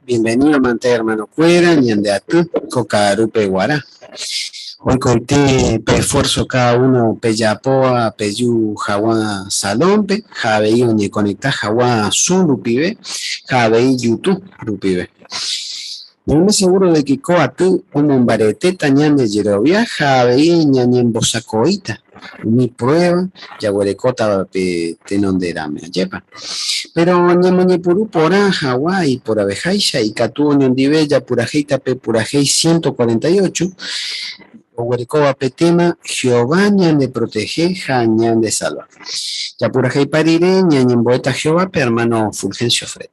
Bienvenido, Mante, hermano Cuera, Ñandeatú, Cocarupe, Guará. Hoy conté esfuerzo cada uno, Peyapoa, Peyu, Jaguá, Salompe, Javeí, donde conecta Jaguá, Zulupibe, Javeí, YouTube, Lupibe. No me seguro de que coatú, un hombarete, tañan de Yerovia, Javeí, ñañen bosacoita. Mi prueba, ya huerecota, tenonderame, yepa. Pero ñamoñe puru pora Hawái, por abejaisha y catuo ñondive ya purajei tape purajei 148, o huericoba petema, Jehová ñan de protege, jañan de salva. Ya purajei parire, ñañen boeta Jehová, hermano Fulgencio Fred.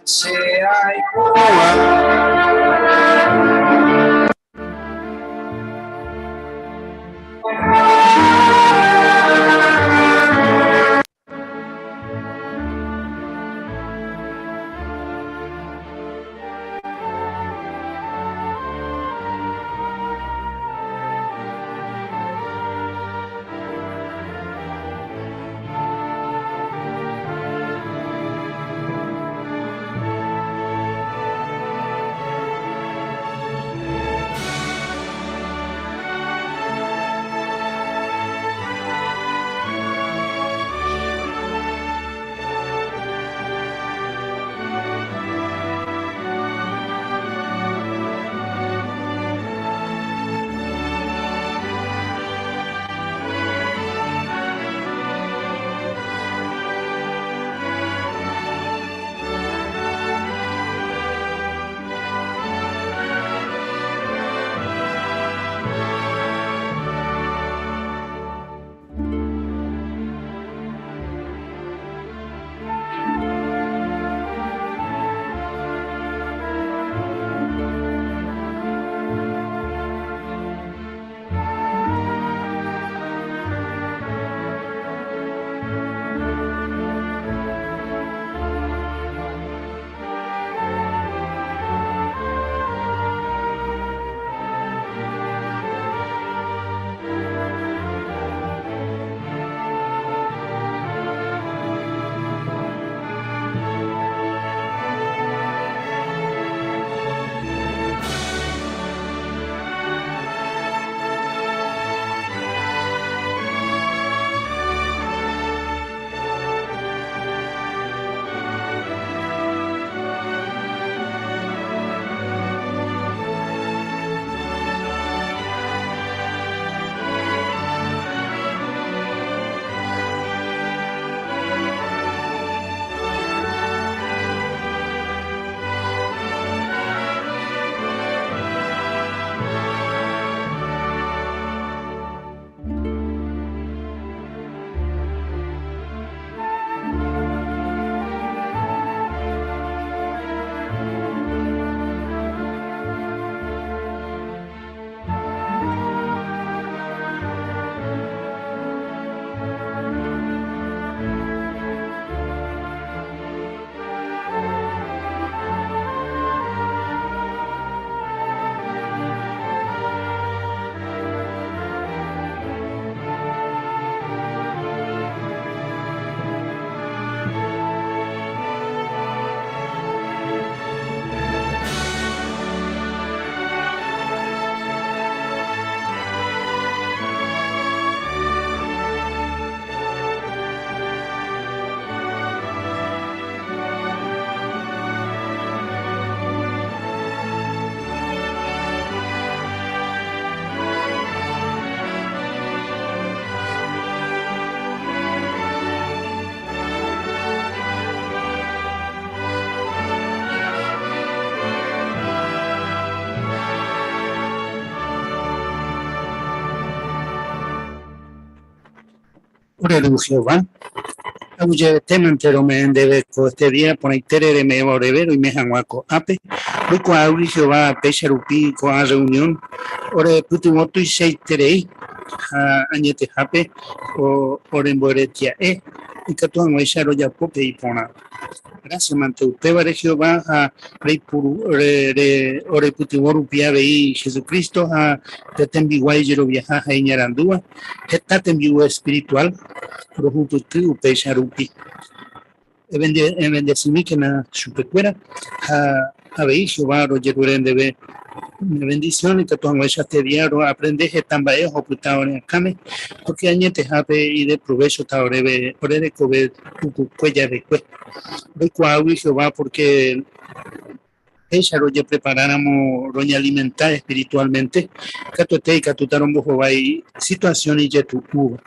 Sea Ore Jehová, auye temantero me debe este día por ahí tere me orevero y me janguaco ape, luego auri Jehová pecharupi con a reunión, ore putumoto y seis terei, añete jape, o oremboretia y que tu anguisha lo ya pope y pona. Gracias, mante. Usted va a Jehová a rey puru, ore putivoru pia vei Jesucristo a te tembiwai jero viaja a iñarandúa, esta tembiwa espiritual, pro junto tu upe sharupi. Bendecimi que na chupecuera a vei Jehová ro jerurende ve bendiciones que tu anguisha te diario aprendes tambae o putao en came, porque añete jape y de provecho taorebe, por el cober tu cuella de cue. Voy cuau Jehová porque ella lo ya preparáramos roña alimentar espiritualmente catote y catutaron Jehová y situaciones ya tu cuba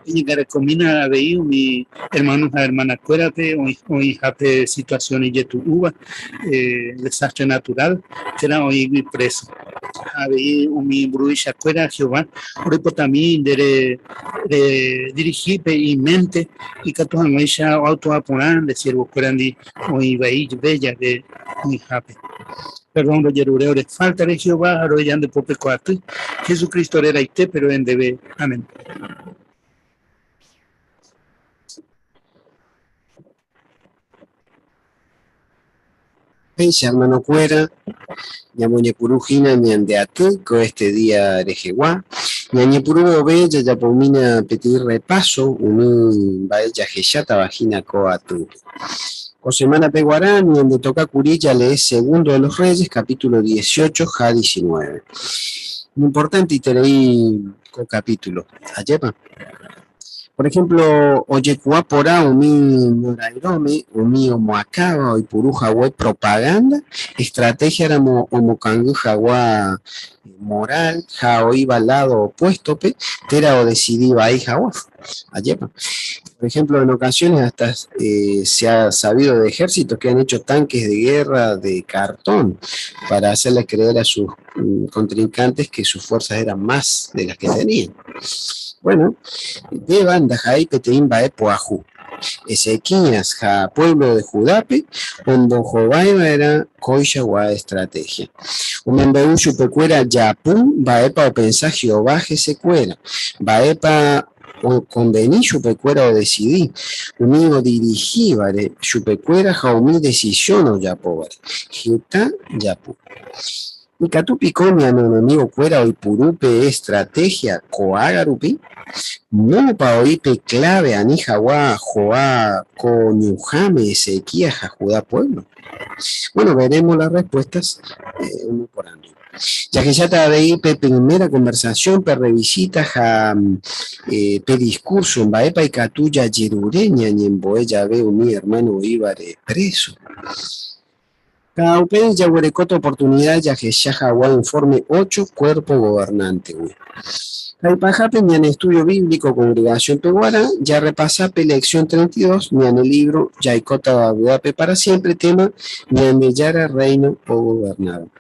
y que recomienda a ver mi hermano a hermana cuérate o jape situaciones ya tu uva desastre natural que era hoy preso a ver mi bruisha cuera Jehová por eso también de dirigir y mente y que tu ella auto apurar de siervo cuerandi hoy veí bella de mi jape. Perdón, lo yerureo de falta de Jehová, arroyan de pope cuarto. Jesucristo era ite, pero en debe. Amén. Pecha, hermano cuera, Ñamuñepurujina, Ñandeatuco, este día de Jehová. Ñañepuru bella, Yapomina, pedir repaso, un baella jeyata, vagina coatu. O semana peguarán, donde toca Curilla, lee Segundo de los Reyes, capítulo 18, ja 19. Importante y te leí con capítulo. Ayepa. Por ejemplo, Oyekuapora, Umi Norairome, Umi Omoacaba, y Puruja web propaganda, estrategia era Omocangu Jaguá moral, Jaoiba lado opuesto, Tera o decidí ahí Jaguá. Ayepa. Por ejemplo, en ocasiones hasta se ha sabido de ejércitos que han hecho tanques de guerra de cartón para hacerles creer a sus contrincantes que sus fuerzas eran más de las que tenían. Bueno, de banda Jai Peteín Bae Poajú. Ezequías, ja pueblo de Judape, Ondo Jobaiba era Coisha Gua estrategia. Umembeu Chupecuera Yapun, Baepa o pensá Jehová Jesecuera, Baepa o convení Chupecuera o decidí, unido dirigí, vale, Chupecuera Jaumí decisión o Yapo, vale, Gita Yapu. Y Catupico, mi amigo Cuera, o Purupe estrategia, Coagarupi. No pa oípe clave anijawa joa conyujame Ezequías Judá pueblo. Bueno, veremos las respuestas uno por año. Ya que ya te veí primera conversación, revisita ja discurso en Baepa y Catuya Yerureña y en Boella veo mi hermano Ibare preso. Caupé ya huerecoto oportunidad ya que ya Jaguá informe 8 cuerpo gobernante. Caipajape, ni en estudio bíblico, congregación peguara, ya repasape lección 32, ni en el libro Yaicota Babuape para siempre, tema, ni en Bellara, reino o gobernado.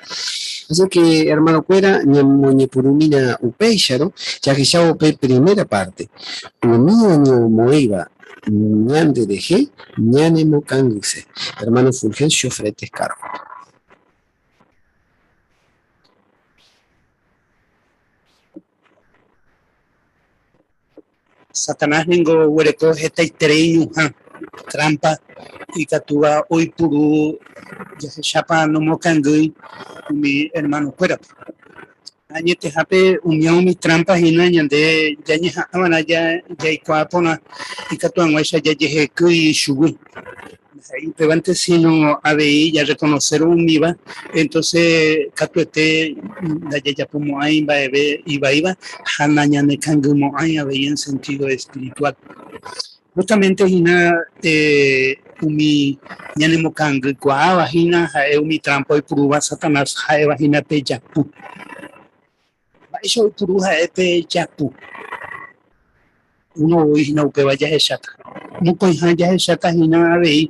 Así que, hermano Cuera, ni en Moñepurumina Upeyaro, ya que ya ope primera parte, Umío ni Moiva, Ñande de G, Ñane Mocanguse, hermano Fulgencio Fretes Cargo. Satanás ningo huereco esta itereño trampa y catúa hoy puru ya se chapa no mocangui mi hermano fuera añete jape unión mis trampas y nañan de ya ni jaban allá ya y cuapona y catúa guacha ya llegue y shubi ahí levante sino a ver ya reconocer un IVA entonces catuete la ya como ahí va a ver iba hanañane cangumo ahí a ver en sentido espiritual justamente hina umi ñanemo cangu kwa vagina hae umi trampo y prueba Satanás hae vagina pe yapu eso prueba hae pe yapu uno hoy no que vaya a chata no coja ya es chata hina ve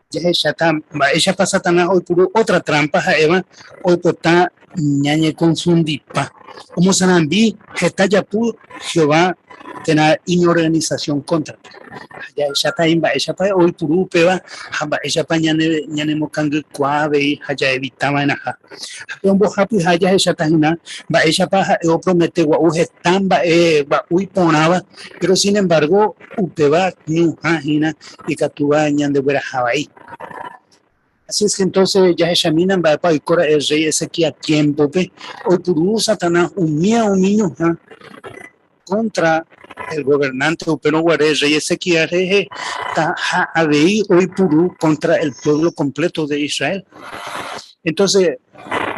ya es chata ella pasa Satanás hoy puro otra trampa Eva hoy por está ñañe confundipa. Como sanambi, getayapu, Jehová, tener inorganización contra. Ya ella está imba, ella pa hoy purupe va, hamba ella pa ñane mokangu kuave, haya evitaba en aja. Pero vos hapu haya ella está hina, va ella pa o promete wa uje tamba va uy ponaba, pero sin embargo upeba ni hina y katuba ñande buena Hawaii. Así es que entonces ya examinan va y cora el rey ese que a tiempo pe hoy puru Satanás un niño contra el gobernante pero guaré rey ese que areje ta habei hoy puru contra el pueblo completo de Israel. Entonces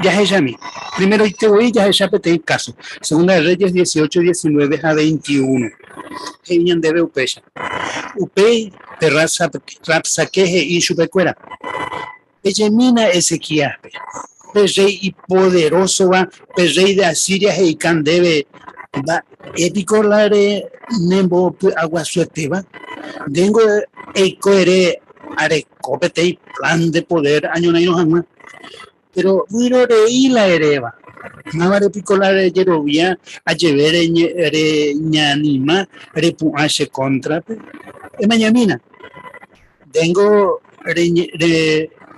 ya examina primero y te voy ya examina caso segunda de Reyes 18-19 a 21 Heñan debe upecha upei terraza rapsaqueje y chupecuera Ejemina Ezequiel, rey y poderoso va, rey de Asiria y Candebe, va, épico lare, nembo agua suerte va, dengo coere arecopete y plan de poder, año no jamás, pero miro rey la hereva. Navare picolare yerovia a llevere ñanima repuache contra, mañana, dengo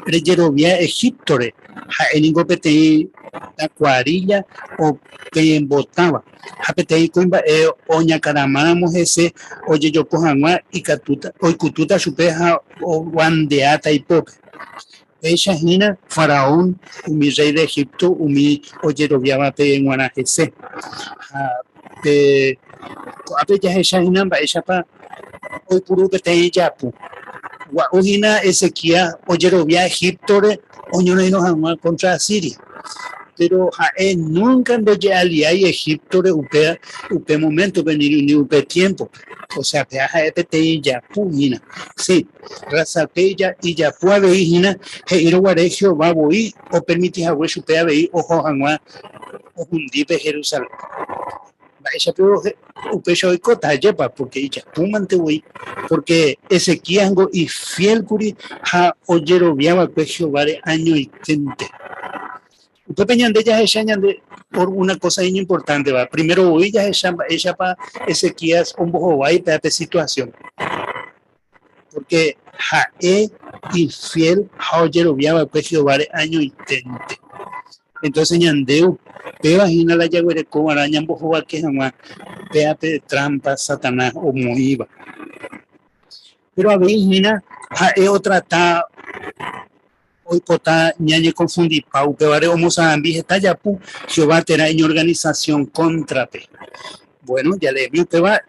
Yerovia Egipto, en Petei Acuarilla o Pembotaba. Japetei Coimba, Oña Caramamos ese, Oye Yokohama y Catuta, Oikututa Chupeja o Wandeata y Pope. Ella Gina, Faraón, mi rey de Egipto, mi Oyerovia Bate en Guanajese. Apeya ella Gina, ella pa, hoy puru Petei Yapu. Ujina Ezequiel Oyerovia Egipto oñoneino jamás contra Siria pero nunca doye aliai Egipto upe momento venir ni upe tiempo o sea peaja epete ya pujina sí raza peya y ya puave hina heiro guaregio va voy o permitir a hueso pea vei ojo jamás o hundipe Jerusalén ella pero upecho y cota yepa porque ella pumante voy porque Ezequiel y fiel curi ha oyero viaba que Jehová de año y tente usted peñan de ellas de por una cosa importante va primero hoy ella pa Ezequiel un bojo va y pepe situación porque ha y fiel ha oyero viaba que Jehová de año y tente entonces ñandeu peba hina la yagüere como araña bojo va que jamás pepe trampa Satanás o moiba pero a veces hina otra ta hoy pota ñañe confundir pau pebare homo sambi está ya pu Jehová terá en organización contra pe bueno ya le vi peba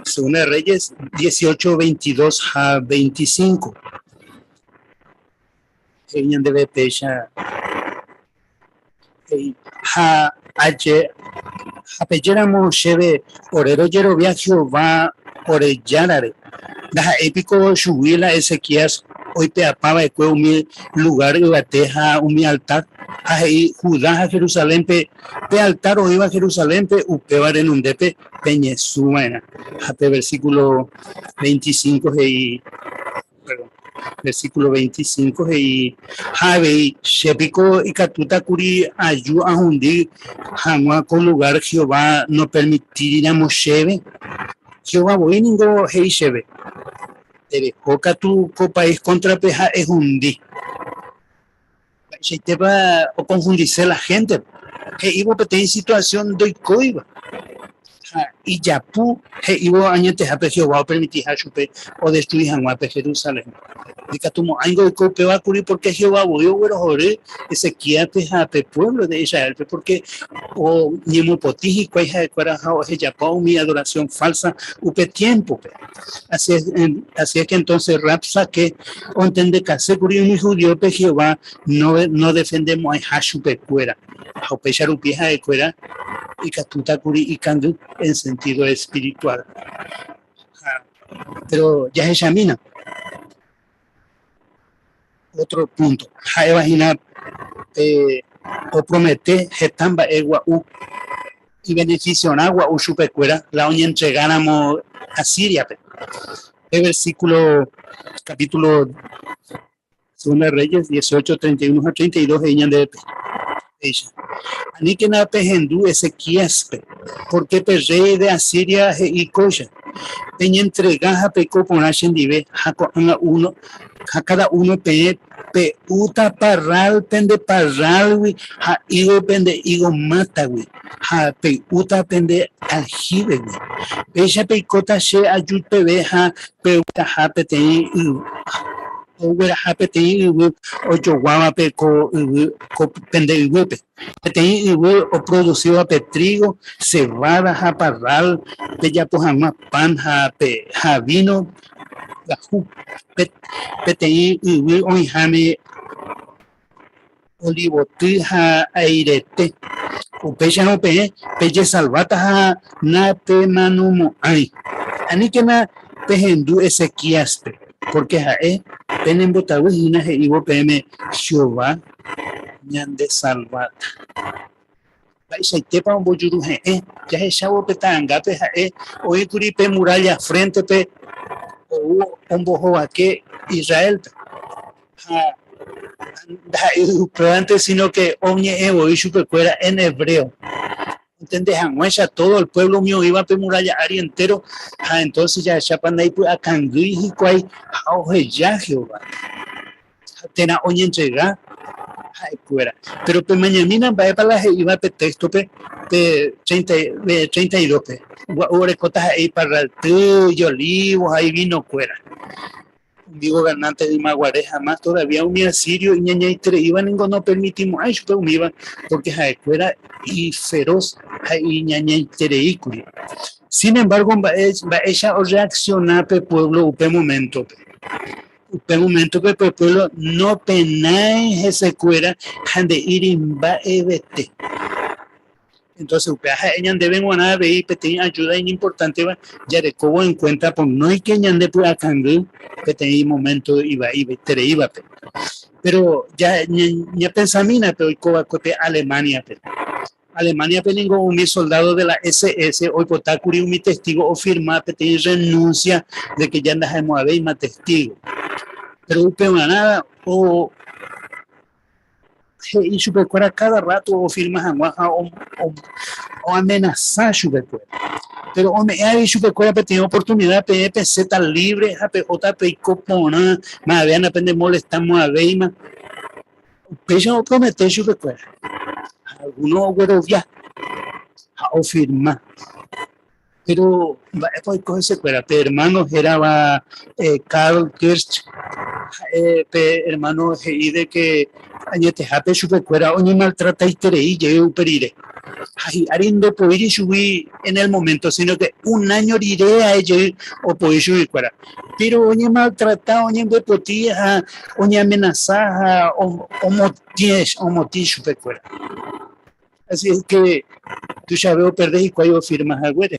segunda de Reyes 18-22 a 25 ñan debe pecha ha aye apelleramo cheve orero yerovia Jehová orellarare da épico subila Ezequiel hoy te apaba de un lugar de bateja un altar ahí Judá a Jerusalén pe altar o iba a Jerusalén pe upebar en un depe peñesuma hasta versículo 25 y perdón versículo 25 y Javi Shepico y Catuta Curi ayu a hundi jamás con lugar Jehová no permitiríamos cheve Jehová voy ningo hei cheve Coca tu país contra peja es un di. Se te va a confundirse la gente. Que iba a tener situación de coiba. Y ya pu, que iba a añadir a pejo va a permitir a chupe o destruir a Jerusalén. Dica tu algo de cope va a ocurrir porque Jehová voy a ver ore ese quiate pe pueblo de Israel porque o ni muy potiji cuaja de cuaraja o ya pau mi adoración falsa upe tiempo así es que entonces Rapsa que entiende que seguro mi judío pe Jehová no defendemos a chupe cuera o pechar upieja de cuera y catuta curi y candu en sentido espiritual pero ya se examina otro punto. Hay imaginar o promete getamba egua u y beneficio en agua u chupecuera la oña entregáramos a Siria. El versículo capítulo 2 Reyes 18, 31 a 32 de ella. Ani que na pejendu Ezequiaspe, porque pe rey de Asiria y coya. Peña entregaja pe coponashen dive, jaco anga uno, a cada uno pe uta parral pende parral wi, ha igo pende igo mata wi, ha pe uta pende aljibe wi. Peja pe kota she ayut pe veja pe uta ha pe te Uber hapete ibu ocho guava pe co pende ibupe. Pete ibu o producido pe trigo, cebada, japarral, pe ya pues más pan, ja vino, gajú, pete ibu oijame olivotí, ja airete. Upecha no peche salvata ja na pe manumo ay. Ani que na pejendu Ezequiaspe, porque ja penen botagüina he ibo pm Jehová ñande salvata. Paisa tepa un boyuru ya he chavo petanga pe ja oí curi pe muralla frente pe o un bojo que Israel pero antes sino que oñe evo y supercuera en hebreo. ¿Entendés? Anguaya, todo el pueblo mío iba a Pemuralla, Ari entero. Entonces ya Chapanay, pues a Cangui y Cuay, a ya Jehová. Tena oñe entrega, fuera. Pero pues mañana va para la iba a texto, pe 32, pe. Ahora cotas ahí para el tuyo, olivos, ahí vino fuera. Digo ganante de Maguare jamás todavía un sirio y ñaña y tre iban en no permitimos ay pero me iba porque fuera y feroz y ñaña y tre. Sin embargo va ella reacciona pe pueblo upe momento pe pueblo no penai ese cuera han de ir en va evete. Entonces, ella deben guardar y pedir ayuda importante, ya de cómo en cuenta, pues no hay que añadir pues a cambio que tenía momento iba, pero ya pensamina, pero coba Alemania, Alemania peningo un soldado de la SS, hoy potacuri un testigo o firma, pedir renuncia de que ya andamos a ver más testigo. Pero nada, o y supercuera cada rato o firmas o amenazar supercuera. Pero hombre, hay supercuera que tiene oportunidad de peseta libre, otra peicopona, más vean aprende molestamos a Beima. Pero no promete supercuera. Algunos güeros ya o firma. Pero pues coge secuera, hermano era Karl Kirch, hermano de que añete jape supercuera o ni maltrata y terei lleve perire. Ay, arindo poder subir en el momento, sino que un año iré a ello o poder subir fuera. Pero oye maltratado, oye bepotía, oye amenazada, o motis super fuera. Así es que tú ya veo perder y cuando firmas a güeyes,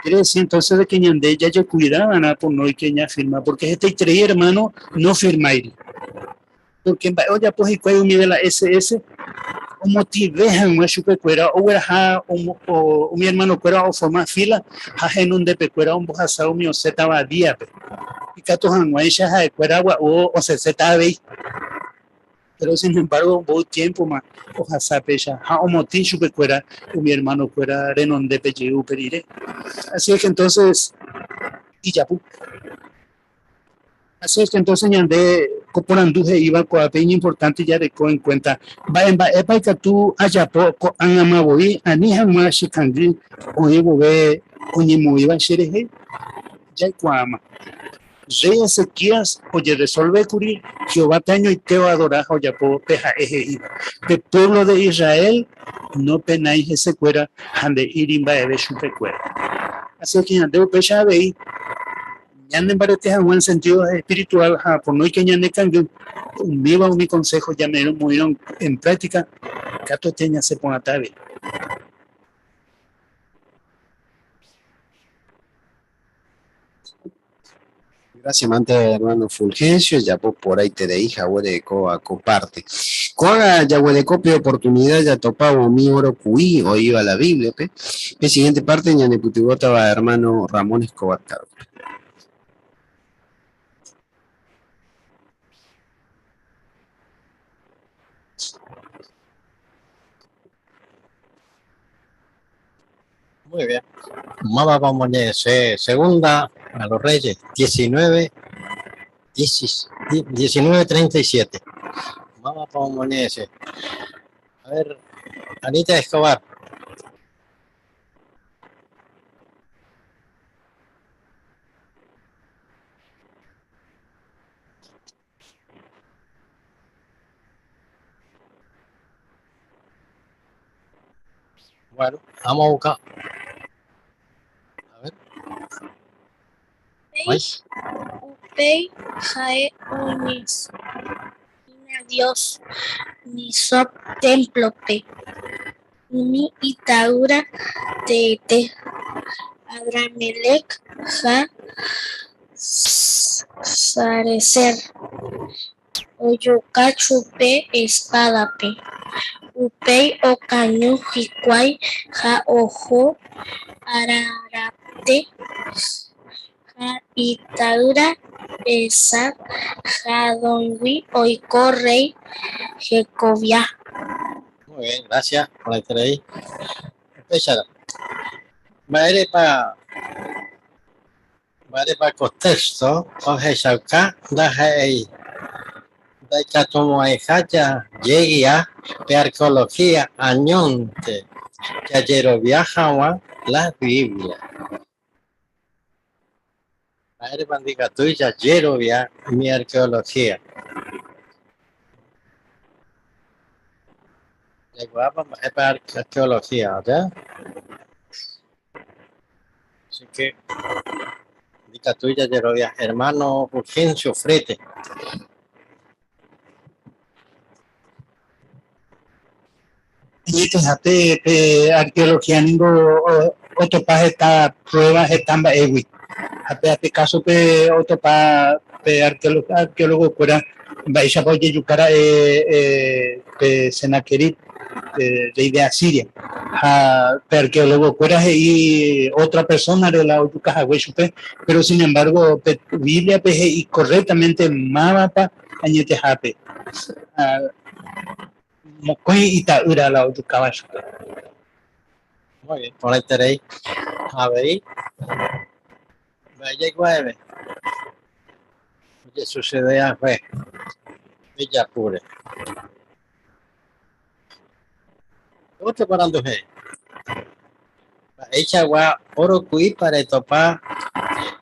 quiere decir entonces de que ñande ya cuidaban por no hay que ya firma, porque este tres hermano no firma ir. Porque oye pues y cuando mide la SS o motivejan más supercuera o era o mi hermano cuera o forma fila ha en un de pecuera un bojasao mi oseta va día y cato hanguaisha ha cuera o se seta ve pero sin embargo un tiempo más o hasapecha ha o motin supercuera o mi hermano cuera renon de pejiu perire así es que entonces y ya así es que entonces ñande coporanduje iba con peña importante ya de en cuenta va en epa que tú haya poco han amado y anihan más shikangri o ibo ve uñimu iba shereje ya cuama rey Ezequías oye resolve curi Jehová taño y te adorar o ya po peja eje el pueblo de Israel no penáis ese cuera ande irimba ebe chupe cuera así es que ñande pecha ve ñande parece en buen sentido espiritual, por no hay que ñande cambio, mi consejo ya me lo movieron en práctica, Cato teña se pone a tabe. Gracias, mante hermano Fulgencio, ya por ahí te de hija, de comparte. Coaga ya de copia oportunidad ya topaba mi oro cuí o iba a la Biblia, pe. La siguiente parte ya ne putigota va hermano Ramón Escobar. Muy bien. Vamos a poner segunda a los Reyes, 19:37. Vamos a poner ese. A ver, Anita Escobar. Bueno, vamos a buscar. A ver. Upei jae unis. Dios ni sop templo pe. Uni itaura te Adramelec ja sarecer. Oyocachu pe espada pe. Upei o cañu jicuay ja ojo ararate ja itaura esa ja donwi oiko rey Jecovia. Muy bien, gracias por estar ahí. Empezar. Vale para contexto, coge acá, ahí. De que como hay haya llegué de arqueología añonte que ayer viajaba la Biblia. Vale para tú ya ayer mi arqueología. Llegaba para arqueología, ¿ya? Así que diga tú ya ayer hermano Fulgencio Frete. Arqueología ningo otro pa esta pruebas están ewi. Hape caso pe otro pa arqueólogo fuera vais a poder yucara pe Senaquerit de idea siria. Pe arqueólogo fuera y otra persona de la oyuca hawechupe, pero sin embargo pe Biblia pe y correctamente mapa añete hape. Mocoy y taura la oyuca bacho. Muy bien, por ahí tenéis. A ver. Vaya guave. Oye, sucede a ver. Villa pure. ¿Cómo te parando, hey? Echa gua oro cui para topar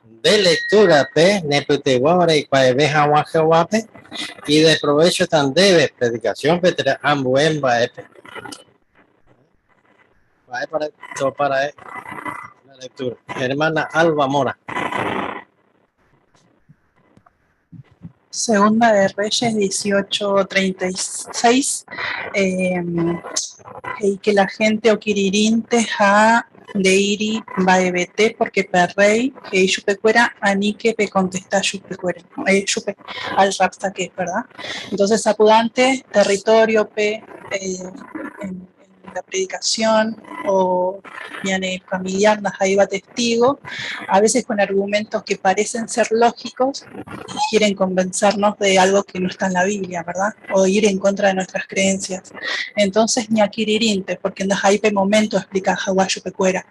de lectura, pe, nepete guara y para ver agua geoape y de provecho tan debe predicación petra ambuemba epe. Va para topar la lectura. Hermana Alba Mora. Segunda de Reyes 18:36, y que la gente oquiririnte ja de iri baebete porque perrey que yupecuera anique pe contesta yupecuera yupe al rapsta que es verdad. Entonces apudante territorio pe en la predicación o viene familiar ahí va testigo, a veces con argumentos que parecen ser lógicos quieren convencernos de algo que no está en la Biblia, ¿verdad? O ir en contra de nuestras creencias. Entonces, ñaquiririnte, porque en Dajaipe momento explica Jaguayo Pecuera.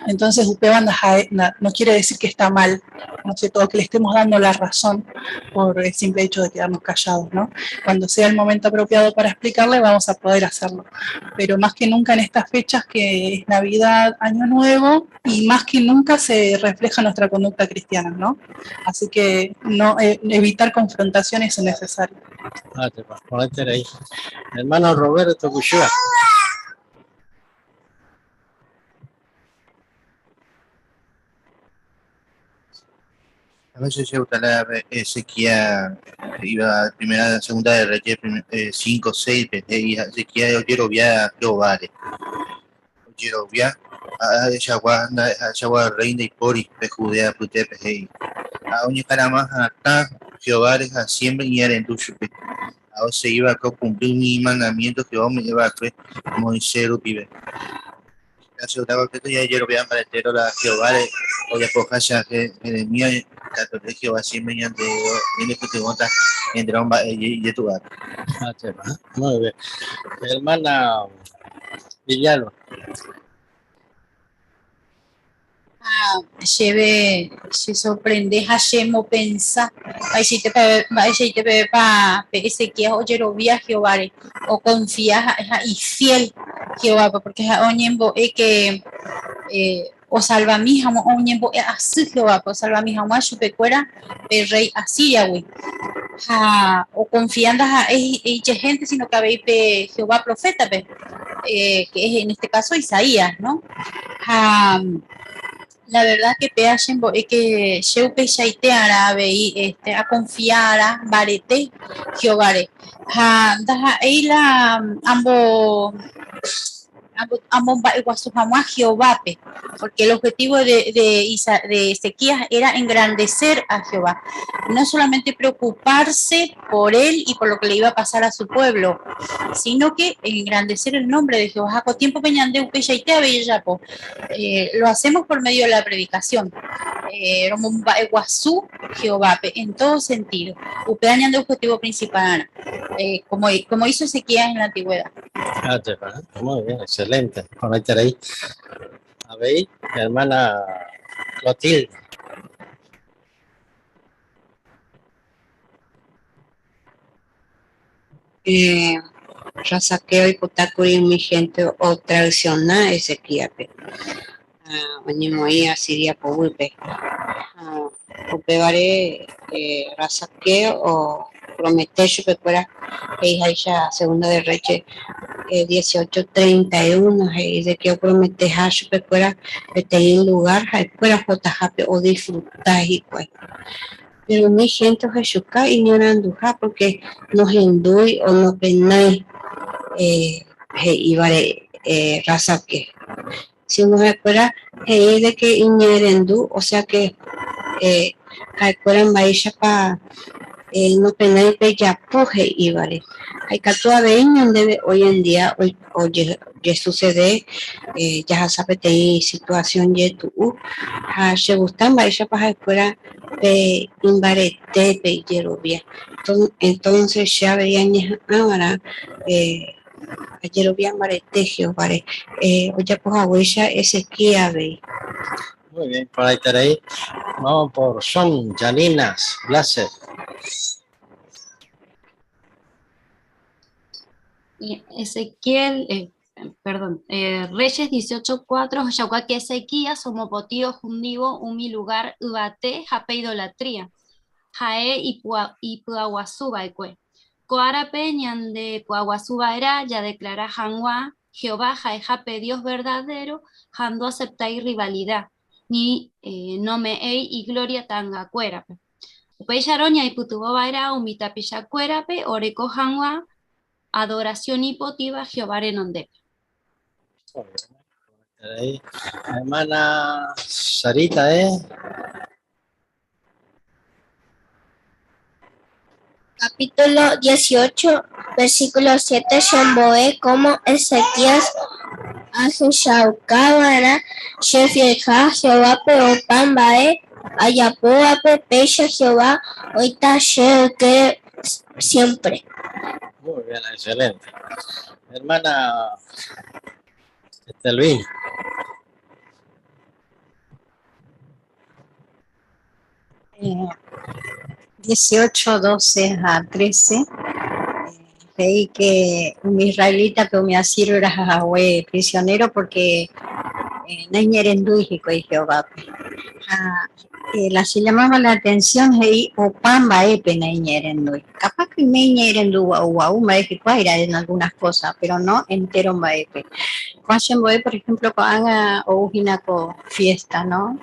Entonces, Upeban no quiere decir que está mal, ¿no es cierto? Que le estemos dando la razón por el simple hecho de quedarnos callados, ¿no? Cuando sea el momento apropiado para explicarle, vamos a poder hacerlo. Pero más que nunca en estas fechas que es Navidad, Año Nuevo, y más que nunca se refleja nuestra conducta cristiana, ¿no? Así que no evitar confrontaciones es necesario. Te vas a ponerte ahí. Hermano Roberto Cuchua. A veces se usa la Ezequiel, iba primera, segunda de Reyes, 5, 6, y Ezequiel, yo quiero viajar, yo vale. Yo quiero viajar, a Yahweh, reina y pori, Judea, Putepe, hey. A Oña Carama, acá, Jehová, a siempre y en tu chupe. Ahora se iba a cumplir mi mandamiento, Jehová me lleva a creer, Moisés, vive. La segunda que ya yo vean para entero la Jehová, o de Pojacha, Jeremías, de Jehová, siempre y ante viene que te montas entre ambas y tu bar. Muy bien. Hermana Villalba. lleve, se sorprende, hacemos pensar, va a te pa, Ezequiel o Jerovia Jehová, o confía y fiel Jehová, porque oñembo es que o salva mi hija, oñembo es así Jehová, o salva mi hija, chupecuera, el rey Asiria, güey. O confiando en gente, sino que habéis Jehová profeta, que es en este caso Isaías, ¿no? La verdad que peachen es que Sheupe Shaite árabe y a confiar a Barete Jehová. Ahí la ambos a Jehová, porque el objetivo de Ezequías era engrandecer a Jehová, no solamente preocuparse por él y por lo que le iba a pasar a su pueblo, sino que engrandecer el nombre de Jehová. Tiempo lo hacemos por medio de la predicación. Jehová, en todo sentido. Upedañan de objetivo principal, como hizo Ezequías en la antigüedad. Muy bien, excelente. Ahí. A ver, hermana Clotilde. Rasaqueo y Potacuri, mi gente, o tradicional Ezequiel. Venimos ahí a Siria Pohuipe. Upevare Rasaqueo o Prometeo, que fuera ella segunda de Reyes 18:31, y de que promete que fuera en lugar, fuera JP o disfrutar y pues. Pero mi gente Jesús ignorando porque nos hindúi o no penai ibare raza que si uno recuerda de que ignorando, o sea que recuerdan baisha para no penai pe ya poje ibare hay que toda donde hoy en día hoy sucede ya sabe de situación y tu se gustan baisha para fuera Imbarete pe Yerovia. Entonces ya veían ahora Yerovia Marete Jehová. Oye pues abuela Ezequiel ve. Muy bien, por ahí. Vamos por Son Janinas, Blaser. Ezequiel, Reyes 18:4, Yahuá que Ezequías, homopotío, jundivo, mi lugar, ubate, jape idolatría, jae y puaguasuba, ekue. Coarape, ñande puaguasuba era, ya declara Janwa, Jehová, jae jape Dios verdadero, jando aceptai rivalidad, ni no me ei y gloria tanga cuerape. Upei yaroña y putuboba era, umitapisha cuerape, oreco Janwa, adoración hipotiva Jehová renonde. Hermana Sarita, Capítulo 18, versículo 7, Shamboé, como Ezequías hace Shaukábara, Shefieja, Jehová Peopambae, Ayapoa, Pepecha, Jehová, Oita, que siempre. Muy bien, excelente. Hermana Luis. Eh, 18:12-13. Veí que un israelita que me asiro era prisionero porque no ñerendújico y Jehová. La se llamaba la atención y opamba pena ñerendúi. Capaz que me ñerendú guau maestra en algunas cosas, pero no entero maepe. Cuando voy, por ejemplo, haga o fiesta, ¿no?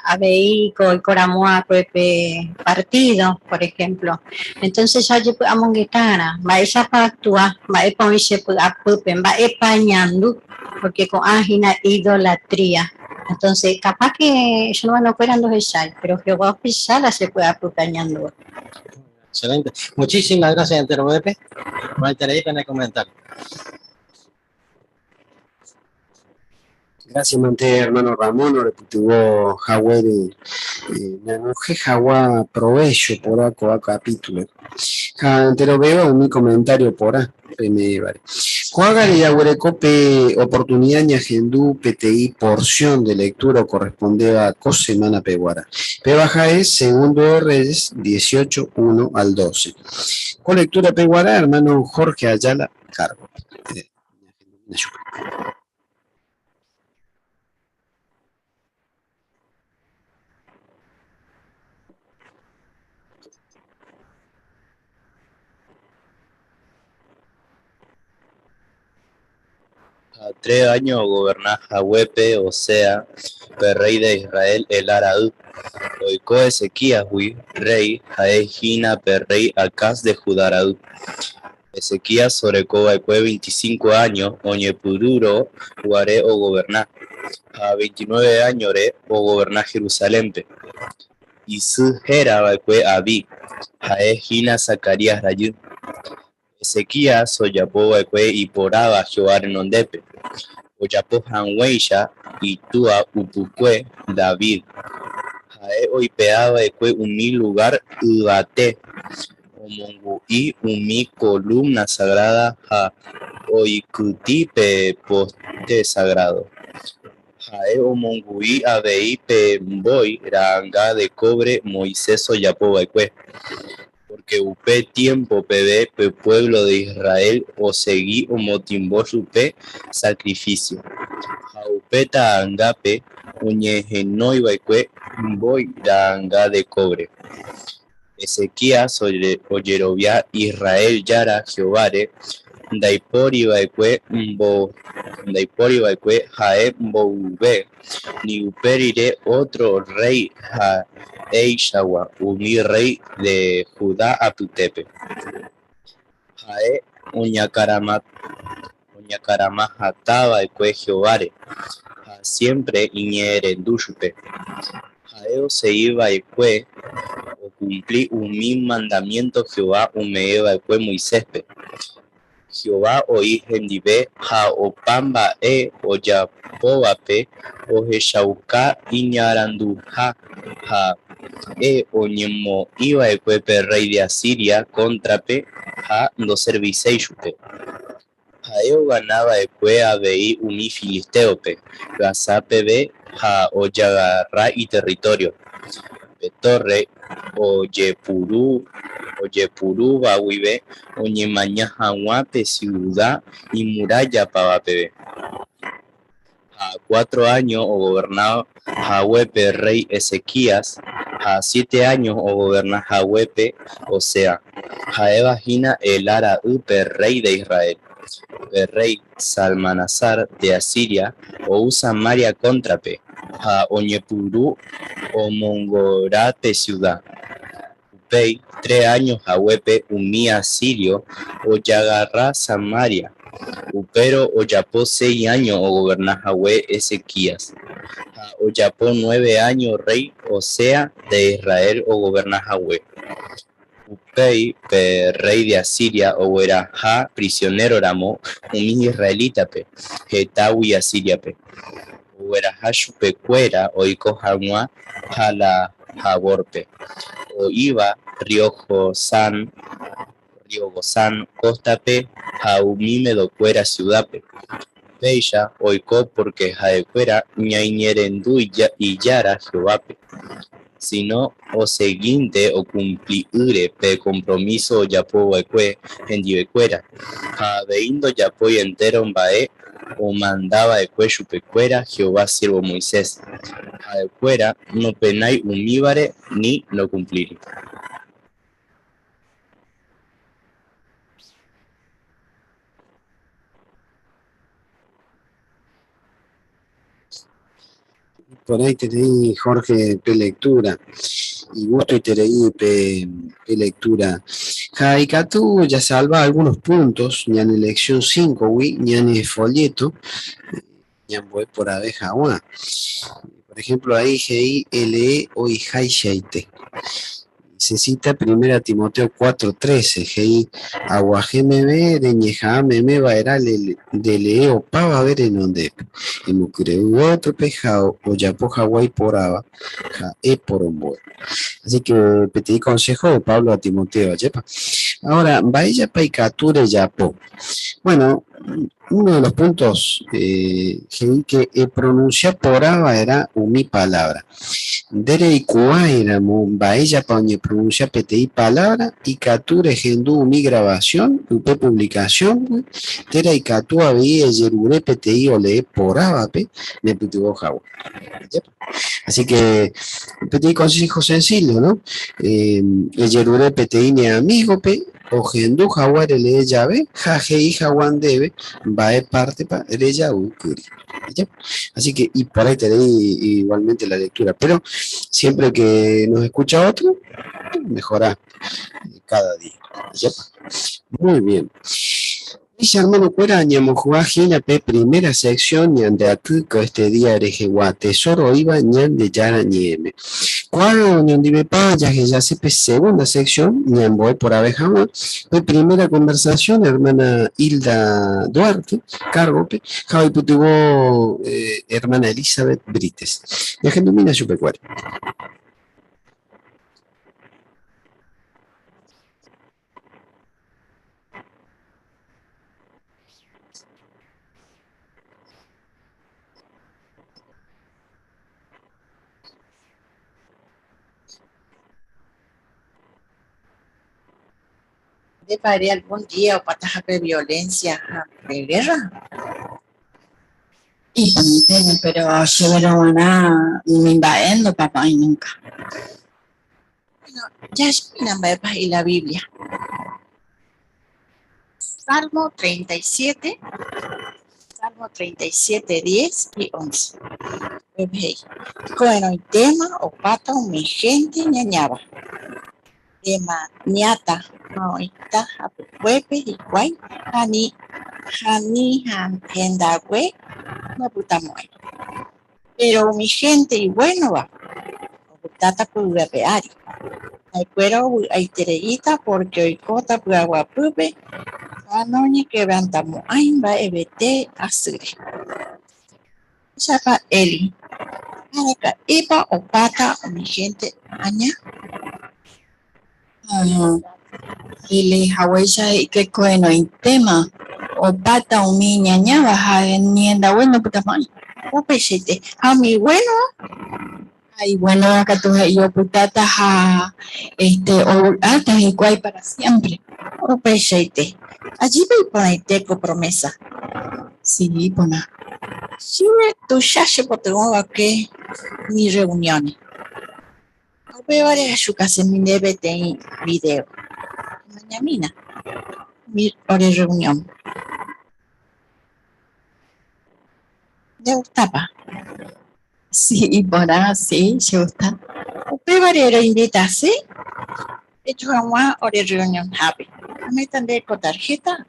A vehículo y coramoa partido, por ejemplo. Entonces ya yo amo guitarra, va esa para actuar, va a ponerse a pupen, va pañando, porque con ágina idolatría. Entonces, capaz que yo no fueran los ensayos, pero Jehová Pisala se puede apucañando. Excelente. Muchísimas gracias, Entero Pepe. Voy a tener que comentar. Gracias, Mante, hermano Ramón, ahora que tuvo Jaguar Nanuje Jaguar provecho por acá capítulo. Te lo veo en mi comentario por ahí. Coágale y Agüerecope oportunidad ñagendú PTI porción de lectura corresponde a Cosemana Peguara. Pebaja es segundo de Reyes 18, 1 al 12. Con lectura Peguara, hermano Jorge Ayala, cargo. A 3 años gobernás Jahuepe, o sea, rey de Israel, el Araú. Oiko Ezequías, rey, Jaejina, rey Acaz de Judaraú. Ezequías sobre Cobaecue 25 años, Oñepururo, Guaré o goberná. A 29 años, o goberná Jerusalén. Y su Jera, Baecue Abí, Jaejina, Zacarías, Rayú. Ezequías, Soyapo, Baecue y Poraba, Jehová en Ondepe. Oyapo Hanweisha y Tua Upucue, David. Jae oipeaba Baecue un lugar Ubate. Omonguí umi columna sagrada ha oikutipe poste sagrado. Jae omonguí abei pe boy ranga de cobre Moisés Soyapo Baecue. Porque upe tiempo pebe pe pueblo de Israel o seguí o motimbó supe sacrificio. Jaupeta angape uñejenoi Baecue boy ranga de cobre. Ezequías Oyerovia Israel Yara Jehovare Daipori Baecue Jae Boube ni uperire otro rey Eishawa umi rey de Judá Aputepe Jae Uñacaramajata Baecue Jehovare siempre iñerendushupe Jaeo se iba Baecue o cumplí un mi mandamiento Jehová ume Baecue Moisés. Jehová oí gendibe ha opamba o yapovape o jeshauka iñaranduja ha oñemo iba Baecue rey de Asiria contrape ha no serviseishupe. Jaeo ganaba Baecue abei umi filisteope gazape ha oyagarra y territorio. Torre Oyepurú Bawibe Oñemaña Jahuape ciudad y muralla Pavape. A 4 años o gobernaba Jahuepe rey Ezequías. A 7 años o gobernaba Jahuepe, o sea, Jaevagina el Araupe rey de Israel. El rey Salmanasar de Asiria o Samaria contrape. A Oñepurú o Mongorate ciudad. Upei 3 años Jahuepe umía Sirio o Yagarra Samaria. Upero Oyapó 6 años o goberná Jahue Ezequías. Oyapó 9 años rey, o sea, de Israel o goberná Jahue. Upei rey de Asiria o era ja prisionero ramo un israelita pe Getawi Asiria pe. Era Hashupecuera o Icojanua Jala Jaborpe o iba Río Gozán Costape Jaumime do Cuera Ciudadpe Bella oico porque Jaecuera ñaiñerendu y Yara Jehovape sino o seguinte o cumplire pe compromiso yapo Baecue en Dibecuera Javeindo yapo y entero bae o mandaba de cuello pecuera Jehová siervo Moisés. A de cuera no penai umíbare ni no cumplir. Por ahí tenéis, Jorge, pe lectura. Y gusto y tenéis pe lectura. Jaicatú ya salva algunos puntos, ya en elección 5, ya en el folleto, ya voy por abeja agua. Por ejemplo, ahí GILE o Jaishaite. Se cita 1 Timoteo 4:13, GI Aguajemebe, Reñejameme, Baera, de Leo, Pava, ver en donde. Y Mucreu otro pejao, o Yapo, Hawái, Poraba, Jae, Porombo. Así que pedí consejo de Pablo a Timoteo, ¿yepa? Ahora, Bahía Paicature Yapo. Bueno, uno de los puntos que pronunciar por aba era mi palabra. Dere y cuairamo, baella pañe pronuncia PTI palabra, y cature gendú mi grabación, upe publicación, dere y catua vi yerure PTI o le por abape, ne putibo jawa. Así que PTI consejo sencillo, ¿no? Yerure PTI ne amigo, pe, o gendú jaguar le llave, jaje y jaguan debe, bae parte pa, le ukuri. Así que, y por ahí te leí igualmente la lectura, pero siempre que nos escucha otro, mejora cada día. ¿Ya? Muy bien. Dice hermano Cuera, ñamojuajina pe primera sección, ñan de acuco este día erejewa, tesoro iba ñan de yara ñeme. Cuadro ñan de bepa, ya que ya sepe segunda sección, ñan voy por abejawa, pe primera conversación, hermana Hilda Duarte, cargo pe, javi putuvo hermana Elizabeth Brites. Ya que domina su pecuario. De parir algún día o patas de violencia, de guerra. Y también, pero llevaron a invadiendo papá y nunca. Bueno, ya es y la Biblia. Salmo 37, Salmo 37, 10 y 11. Bueno, el tema o pata o mi gente ñañaba. Tema ñata, ahorita, huepe y guay, hani, hendagüe, no puta muere. Pero mi gente y bueno va, tata pude pear. Hay cuero, hay tereita, porque hoy cota pude aguapupe, anoñe que vantamo, ay va ebete asire. Chapa Eli. Acá, iba o pata o mi gente aña. Ili hawaisha ike koeno en tema o pata o mi ñaña baja enmienda bueno puta mal. Upeshete, a mi bueno. Ay, bueno, acá tú yo putata ja o alta y guay para siempre. Upeshete. Allí voy por ahí teco promesa. Sí, pona. Sí, tu chache tengo que mi reuniones. Veo a su casa en mi debe de video. Mañana mi hora de reunión. ¿Le gustaba? Sí, pona, sí, yo está. Veo a invitarse. Hecho a una hora de reunión happy. Me tendré con tarjeta.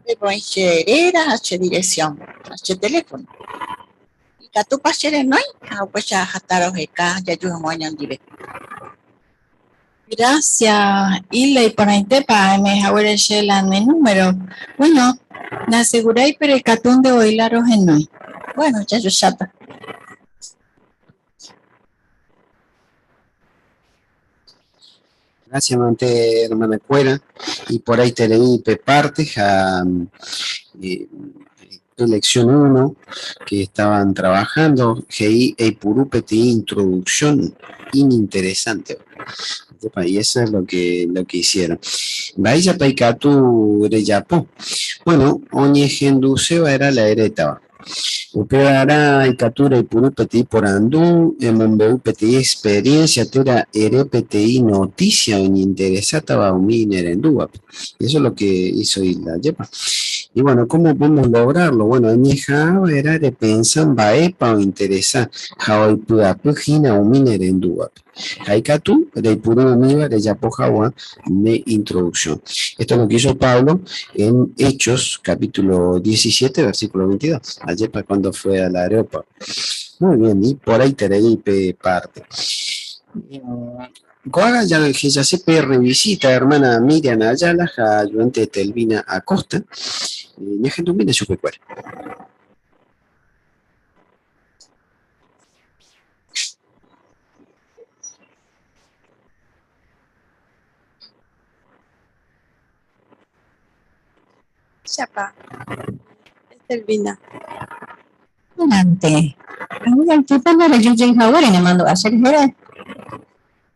Me voy a herera, a dirección, a teléfono. Y que tú pases no hay, pues ya jataros acá, ya yo me voy a andar. Gracias, Ile, y por ahí te paga, me hago el número. Bueno, me aseguráis, pero el catún de bailaros en hoy. Bueno, ya yo chata. Gracias, Mante, hermana Cuera. Y por ahí te leí parte a lección 1 que estaban trabajando. GI e Purupeti, introducción ininteresante. Y eso es lo que hicieron. Vaya paikatu reyapo. Bueno, oñe genduseba era la heretaba. Upeara y captura y purupeti por andú, en peti experiencia, tera erepeti noticia o interesata va un erendúa. Eso es lo que hizo Isla Yepa. Y bueno, ¿cómo podemos lograrlo? Bueno, en mi era de pensar baepa o interesa, jaoi puda pujina o minerendúa. Haikatu, de puro miva, de yapojawa, de introducción. Esto es lo que hizo Pablo en Hechos, capítulo 17, versículo 22. Ayer para cuando fue a la Areopa. Muy bien, y por ahí te leí parte. Coaga ya que ya se revisita, hermana Miriam Ayala, ayudante Telvina Acosta, y gente viene su pecuario. chapa. Selvina. Adelante. Ahora el tipo no le yo ahora y me mandó a hacer el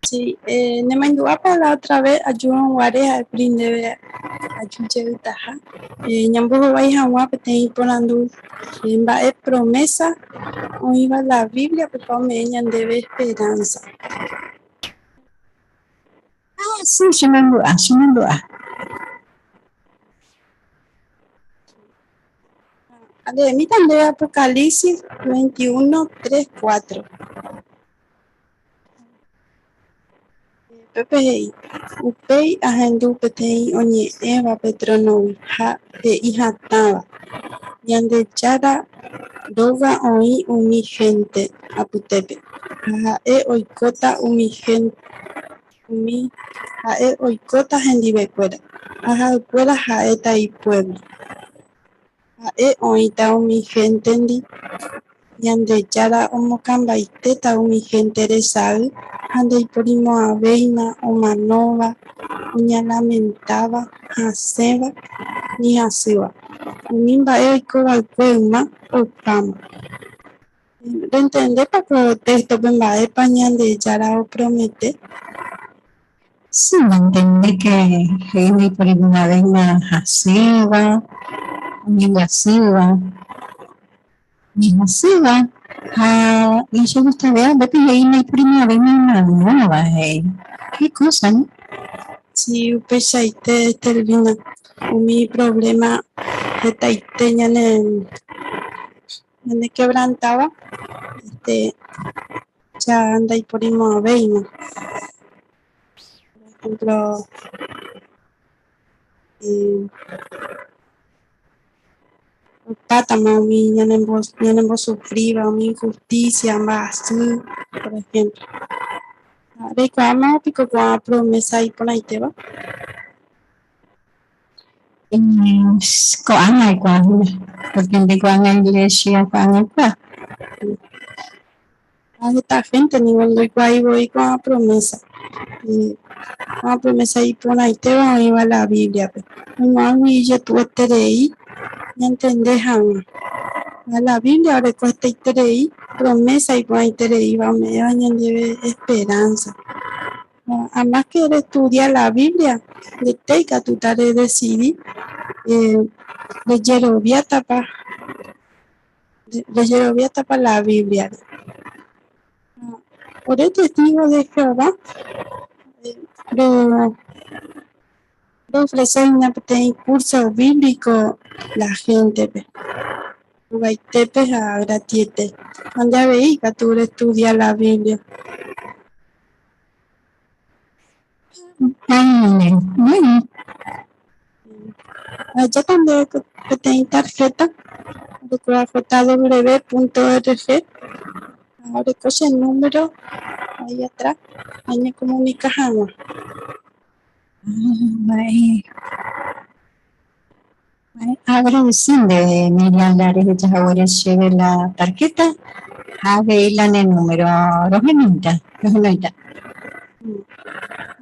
Sí, ne mandó a la otra vez ayuda un guareja al prinde ayuda taja. Nyambo vai hawa petei ponando va es promesa o iba la Biblia pero me debe esperanza. Ah, sí, se mandó a, se mandó a. Además de Apocalipsis 21, 3, 4. Pepe, upei ahendu petei oñe Eva Petronovi ha de hija tava. Yande chara roga oi umi gente aputepe. Ha oikota umi gente umi ha oikota hendive cuera. Aha cuera ha tai pueblo. Ha oita umi gente ndi. Yande chara omokambaiteta umi gente resal. Ande primo aveina o manova, uña lamentaba, haseba, ni hasiva. Mimba eiko valcuema o pama. ¿Lo entendés para que el texto venga de pañal de Yara o promete? Sí, me entendí que Heidi por una vez más hasiva, ni hasiva, ni hasiva. Ah, y yo gusta ver, Bepi Heidi por una vez más nueva, qué cosa, ¿no? Si upechaite termina, mi problema etaiteña en quebrantaba, ya anda y por imo aveina. Por ejemplo, Tátama, mi ñanembo sufriba, mi injusticia, más por ejemplo. Reclama pico con la promesa y por ahí te va. Con hay cuando, porque de cuando en la iglesia, cuando está. A esta gente, nivel de cual voy con la promesa. Con la promesa y por ahí te va, iba la Biblia. No, y yo tuve tereí, ya entendés, jamás. A la Biblia ahora cuesta tereí, promesa y por ahí tereí, va, me dañan de esperanza. Además que estudiar la Biblia, de teca tu tarea decidir, de Jerovia tapa la Biblia. Por el testigo de Jehová, lo ofrecen un curso bíblico la gente. Ugaitepe a gratiete. Anda veí que tú estudias la Biblia. Bueno. Allá también que tengo tarjeta, jw.org. Ahora coge el número ahí atrás, ahí me comunica jamás. Agradeciendo Miriam Lares de Chajagüera lleve la tarjeta, a verla en el número 290.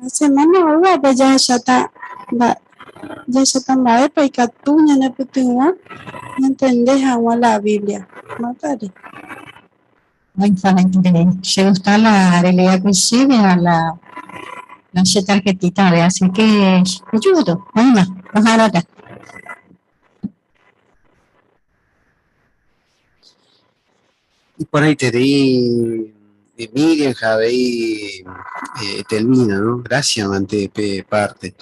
La semana ahora pues ya está mal para que tú no puedes entender jamás la Biblia. ¿No parece? Se gusta la realidad que sirve a la tarjetita, así que ayudo, bueno, ojalá. Y por ahí te di de Miriam, Javeí, termina, ¿no? Gracias, ante parte.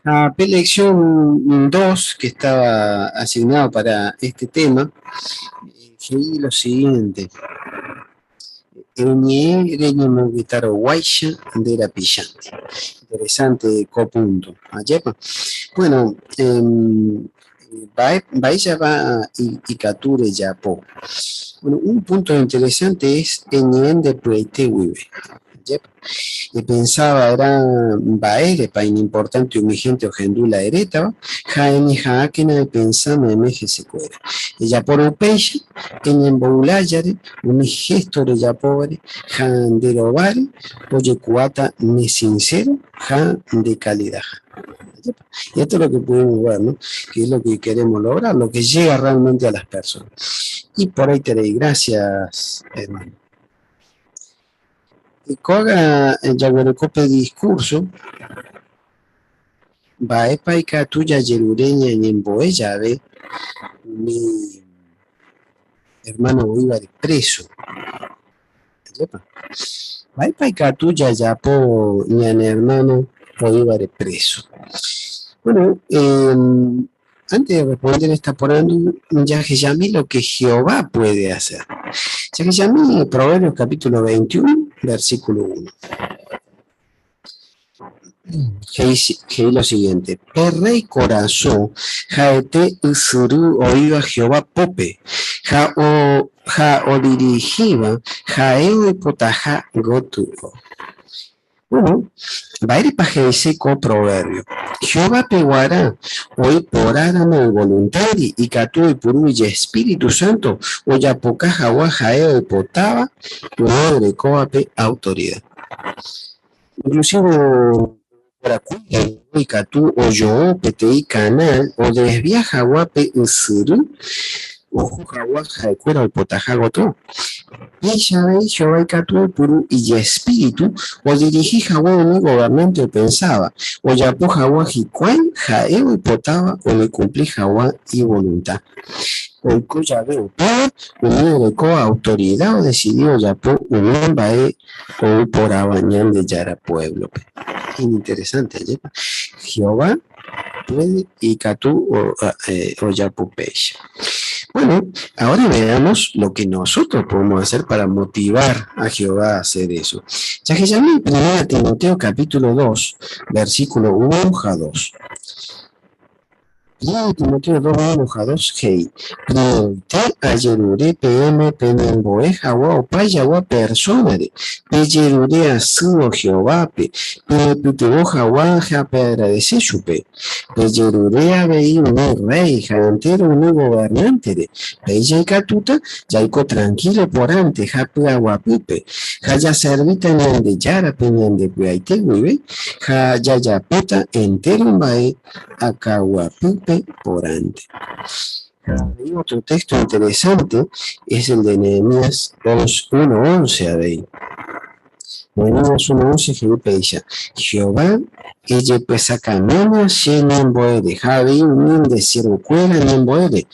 La lección 2 que estaba asignado para este tema, leí lo siguiente. Interesante copunto. Bueno, Bahía va y Cature Yapo. Bueno, un punto interesante es en de Puete Wibe. Y pensaba era baere para importante un gente o gendula ereta, jaeni jaakena de pensama de meje se cuera. Ella por un peixe, en emboulayare, un gesto de ya pobre, jan de robare, oye cuata ne sincero, jan de calidad. Y esto es lo que pudimos ver, ¿no? Que es lo que queremos lograr, lo que llega realmente a las personas. Y por ahí tenéis, gracias, hermano. Y coga en Yaguarecope discurso, va a paica tuya yerureña en Emboe, ya ve, mi hermano iba de preso. Va a paica tuya ya po, mi hermano iba de preso. Bueno, antes de responder esta por ya que llamé lo que Jehová puede hacer. Ya que llamé Proverbios capítulo 21, versículo 1. Que dice lo siguiente: Perrey corazón, jaete usuru oiga Jehová pope, ja o dirigiva, jaeo y potaja gotuo. Bueno, va a ir para ese proverbio. Jehová peguará hoy por árame voluntari y catu y puru y Espíritu Santo, o ya poca jawa jaeo y potaba, no coape autoridad. Inclusive para y catu o yo pete canal o desviaja guape usuru o jawa jaecuera y potaja goto. Y Jehová y catu puru y Espíritu o dirigí jawa mi gobernante o pensaba o ya po jawa jicuán jaeo y potaba o le cumplí jawa y voluntad. O cuya veo todo, unido de autoridad o decidió ya por unión vae o por abañán de Yara pueblo. Interesante, ¿sí? Jehová puede y Catú o Yapupesh. Bueno, ahora veamos lo que nosotros podemos hacer para motivar a Jehová a hacer eso. Ya que llamé en 1 Timoteo capítulo 2, versículo 1 a 2. Timoteo 2 hei. Te ayerure PM penemboe jawa o payawa personare. Peyerure a suo Jehová pe. Peputebo jawa jape agradece chupe. Peyerure a vei un rey jantero un gobernante de. Peya catuta jaico tranquilo por ante jape aguapipe. Jaya servita en de yara peñan de puaite vive. Jaya puta entero bae acahuapipe por ante. Y otro texto interesante es el de Nehemías 1:11 a Dei. Nehemías 1:11 que dice: Jehová, ella pesa camina, se no puede, Javi, un de ciervo cuela, no puede,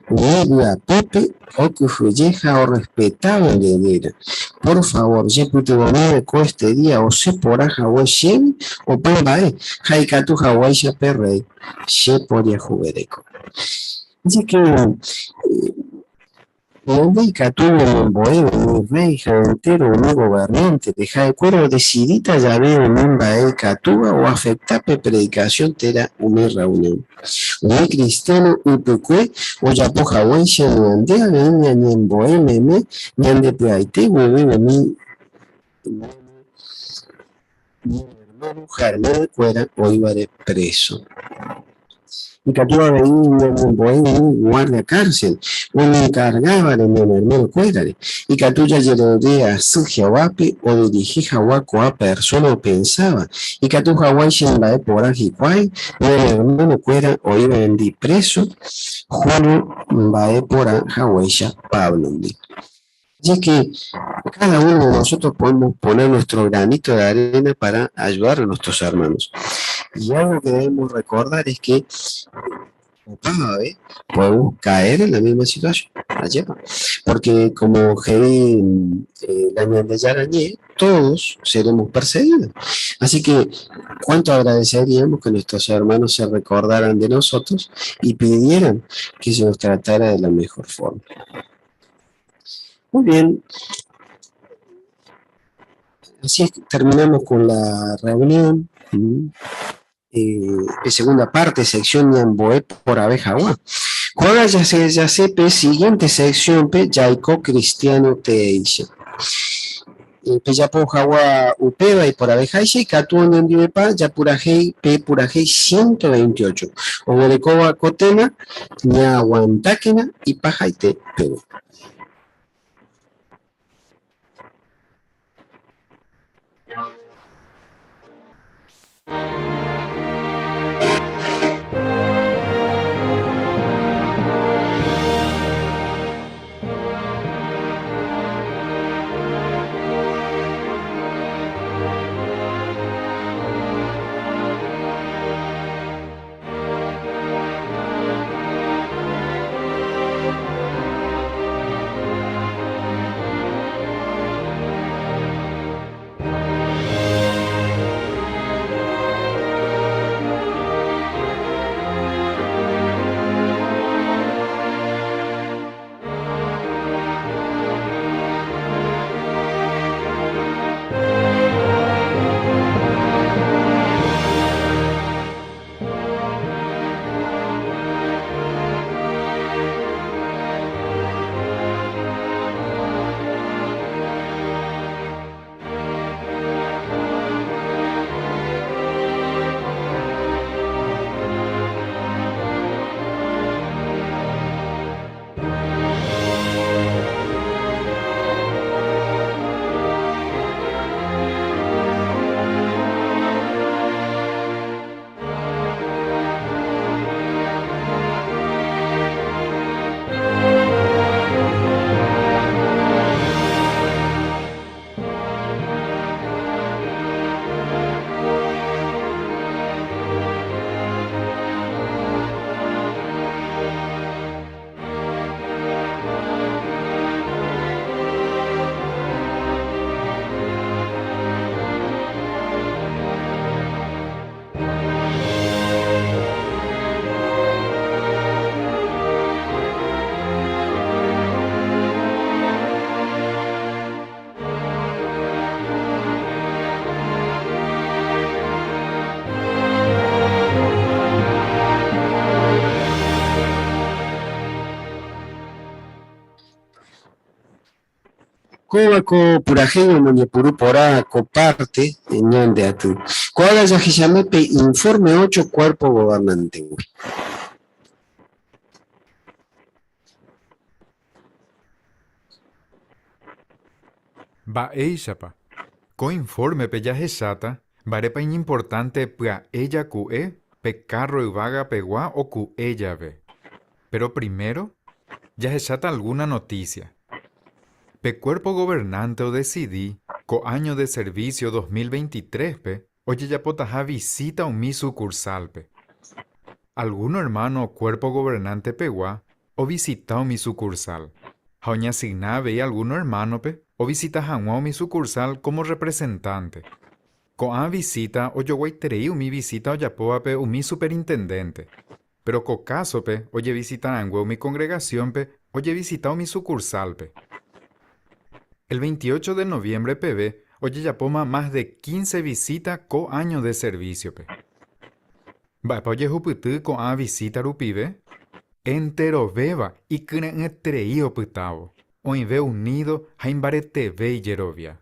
vuelve a Pepe, o que fulleja o respetaba el heredero. Por favor, ya que te van a este día, o se por a Hawái, Shem, o Pambae, Haikatu Hawái, ya perrey, se podía juguereco. Dice que donde Catuvo un bohemio, un rey, entero, un gobernante, deja de cuero, decidita ya ver un mimba Catuba o afectape predicación tera una reunión. Un cristiano upecue o ya po Hawái se andea ni en bohemia ni en de peaite hueve mi hermano Germán Cuera o iba de preso. Y Catuba veía un guardia cárcel, un encargaba de mi hermano Cuérare, y Catuya llegaría a su Jehuapi o dirigí Jahuaco a persona o pensaba, y Catu Hawái se va por Ajicuay, mi hermano Cuera o iba en di preso, Julio va por Hawái Pablo. Así que cada uno de nosotros podemos poner nuestro granito de arena para ayudar a nuestros hermanos. Y algo que debemos recordar es que cada vez podemos caer en la misma situación, porque como la de Yarañé, todos seremos perseguidos. Así que, ¿cuánto agradeceríamos que nuestros hermanos se recordaran de nosotros y pidieran que se nos tratara de la mejor forma? Muy bien. Así es que terminamos con la reunión. Segunda parte, sección Ñamboé por Abejagua. Juega ya se siguiente sección pe Yaico Cristiano Teixa. Peyapo Jagua Upeba y por Abejaixa y Catuón en Divepa, Yapurajei, P Purajei 128. Oborecoba Cotena, Ñahuantáquena y Pajaite Perú. Cóbaco purajeño moñepurú porá coparte ñande atu. Cuadra yajichamepe informe 8 cuerpo gobernante. Ba'éichapa. Coinforme pe jahecháta, mba'érepa importante pya ella ku'e pe carro yvága pegua o ku'e llave. Pero primero, jahecháta alguna noticia. Pe cuerpo gobernante o decidí, co año de servicio 2023 pe, oye ya potaja visita un mi sucursal pe. Alguno hermano cuerpo gobernante pegua o visita un mi sucursal. Jaoña asigna veía alguno hermano pe, o visita hanwa mi sucursal como representante. Coa visita o yo guaiterei mi visita o yapoa pe mi superintendente. Pero co caso pe, oye visita hanwa mi congregación pe, oye visita mi sucursal pe. El 28 de noviembre PB, oye yapoma más de 15 visitas co año de servicio pe. Va oye juputu co a visita rupibe, entero beba y creen etreío putavo. Hoy ve unido, haimbarete ve y yerovia.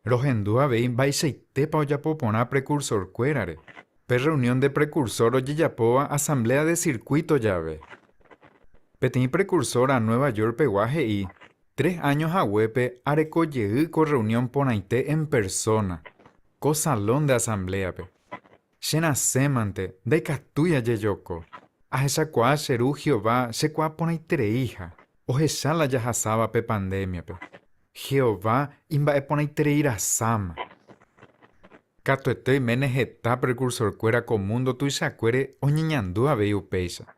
Rogendúa ve baiseite pa oyapopona precursor cuerare. Pe reunión de precursor oye yapoa asamblea de circuito llave. Petí precursor a Nueva York peguaje y 3 años a huepe arecoyeu con reunión ponaite en persona. Co salón de asamblea pe. Shena semante, de castuya yeyoko. A esa cuá sheru Jehová, se cuá ponaite hija. O la ya hasaba pe pandemia pe. Jehová imba e ponaite ira sama. Cato estoy menejeta precursor cuera con mundo tu isacuere o ñiñandúa veiu peisa.